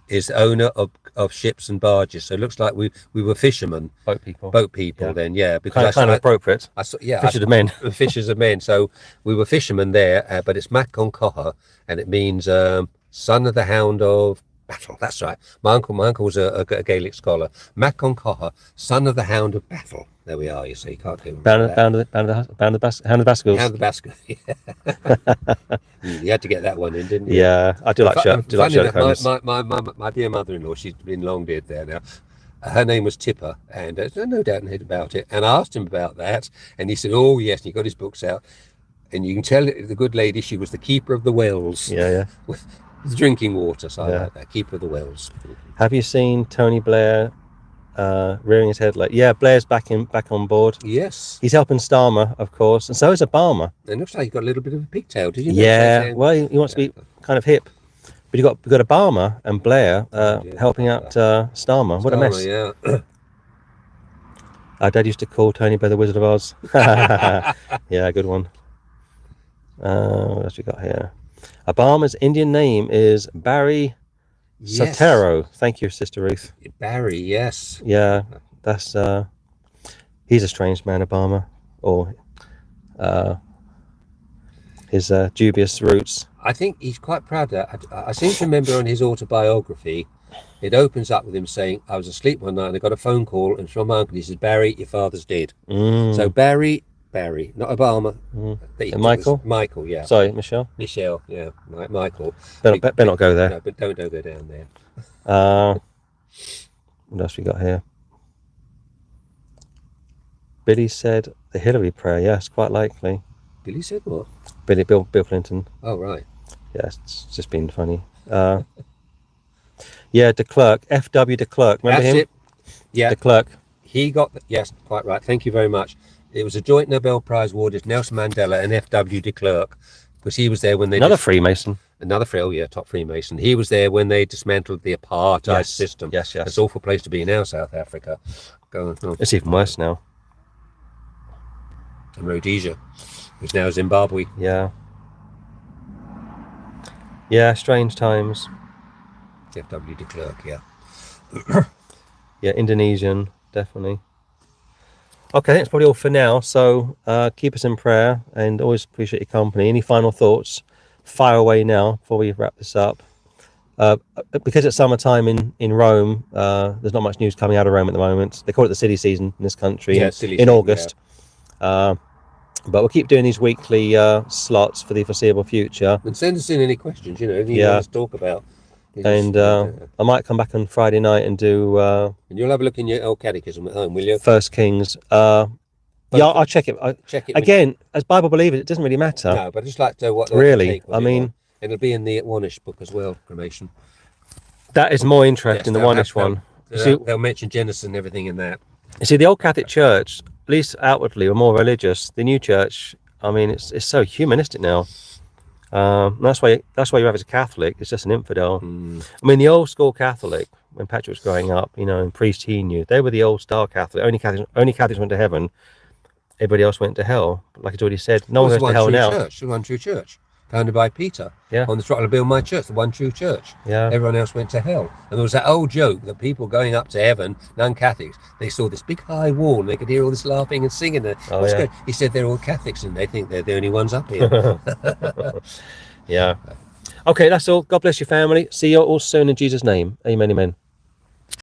is the owner of ships and barges. So it looks like we were fishermen. Boat people then, yeah. Because kind of appropriate. Fishers of men. Fishers of men. So we were fishermen there, but it's Macon Caca, and it means son of the hound of battle. That's right. My uncle was a Gaelic scholar. Macon Caca, son of the hound of battle. There we are. You see, can't do Hound of the Bascles. Hound of the Bascles. Yeah. You had to get that one in, didn't you? Yeah, I do like Sherlock Holmes. My dear mother-in-law, she's been long dead there now. Her name was Tipper, and there's no doubt in it about it. And I asked him about that, and he said, "Oh yes," and he got his books out, and you can tell the good lady she was the keeper of the wells. Yeah. With drinking water, so I like that. Keeper of the wells. Have you seen Tony Blair rearing his head? Blair's back on board. Yes, he's helping Starmer, of course, and so is Obama. It looks like he's got a little bit of a pigtail. Did you? Yeah, well, he wants to be kind of hip, but you got Obama and Blair helping out Starmer. What a mess! Yeah. Our dad used to call Tony Blair the Wizard of Oz. Yeah, good one. What else we got here? Obama's Indian name is Barry Soetoro. Thank you, Sister Ruth. Barry, yes. Yeah, that's he's a strange man, Obama, or his dubious roots. I think he's quite proud of that. I seem to remember on his autobiography, it opens up with him saying, "I was asleep one night and I got a phone call, and it's from my uncle. He says, 'Barry, your father's dead.'" So Barry, not Obama. Michael, yeah. Sorry, Michelle, yeah. Michael. Better not go there. No, but don't go down there. What else we got here? Billy said the Hillary prayer. Yes, quite likely. Billy said what? Bill Clinton. Oh, right. Yes, it's just been funny. Yeah, de Klerk, F.W. de Klerk. Remember him? It. Yeah. De Klerk. He got yes, quite right. Thank you very much. It was a joint Nobel Prize awarded Nelson Mandela and F.W. de Klerk, because he was there when they Freemason. Top Freemason. He was there when they dismantled the apartheid system. Yes. It's an awful place to be now, South Africa. It's even worse now. And Rhodesia, which now is Zimbabwe. Yeah, strange times. F.W. de Klerk, yeah. Yeah, Indonesian, definitely. Okay, that's probably all for now. So keep us in prayer, and always appreciate your company. Any final thoughts? Fire away now before we wrap this up. Because it's summertime in Rome, there's not much news coming out of Rome at the moment. They call it the silly season in this country in August. But we'll keep doing these weekly slots for the foreseeable future. And send us in any questions, anything you want us to talk about. And I might come back on Friday night and do... and you'll have a look in your old catechism at home, will you? First Kings. I'll check it. Check it. Again, as Bible believers, it doesn't really matter. No, but I just like to what really. I mean, it'll be in the Wanish book as well, cremation. That is more interesting, the Wanish one. They'll mention Genesis and everything in that. You see, the old Catholic Church, at least outwardly, were more religious. The new Church, I mean, it's so humanistic now. That's why you have as a Catholic, it's just an infidel. I mean, the old school Catholic, when Patrick was growing up, and priest he knew, they were the old style Catholic. Only Catholics went to heaven. Everybody else went to hell. Like it's already said, no one goes to hell now. The one true church, founded by Peter. Yeah. On the throttle to build my church, the one true church. Yeah. Everyone else went to hell. And there was that old joke that people going up to heaven, non-Catholics, they saw this big high wall and they could hear all this laughing and singing there. Good? He said they're all Catholics and they think they're the only ones up here. Yeah. Okay, that's all. God bless your family. See you all soon in Jesus' name. Amen, amen.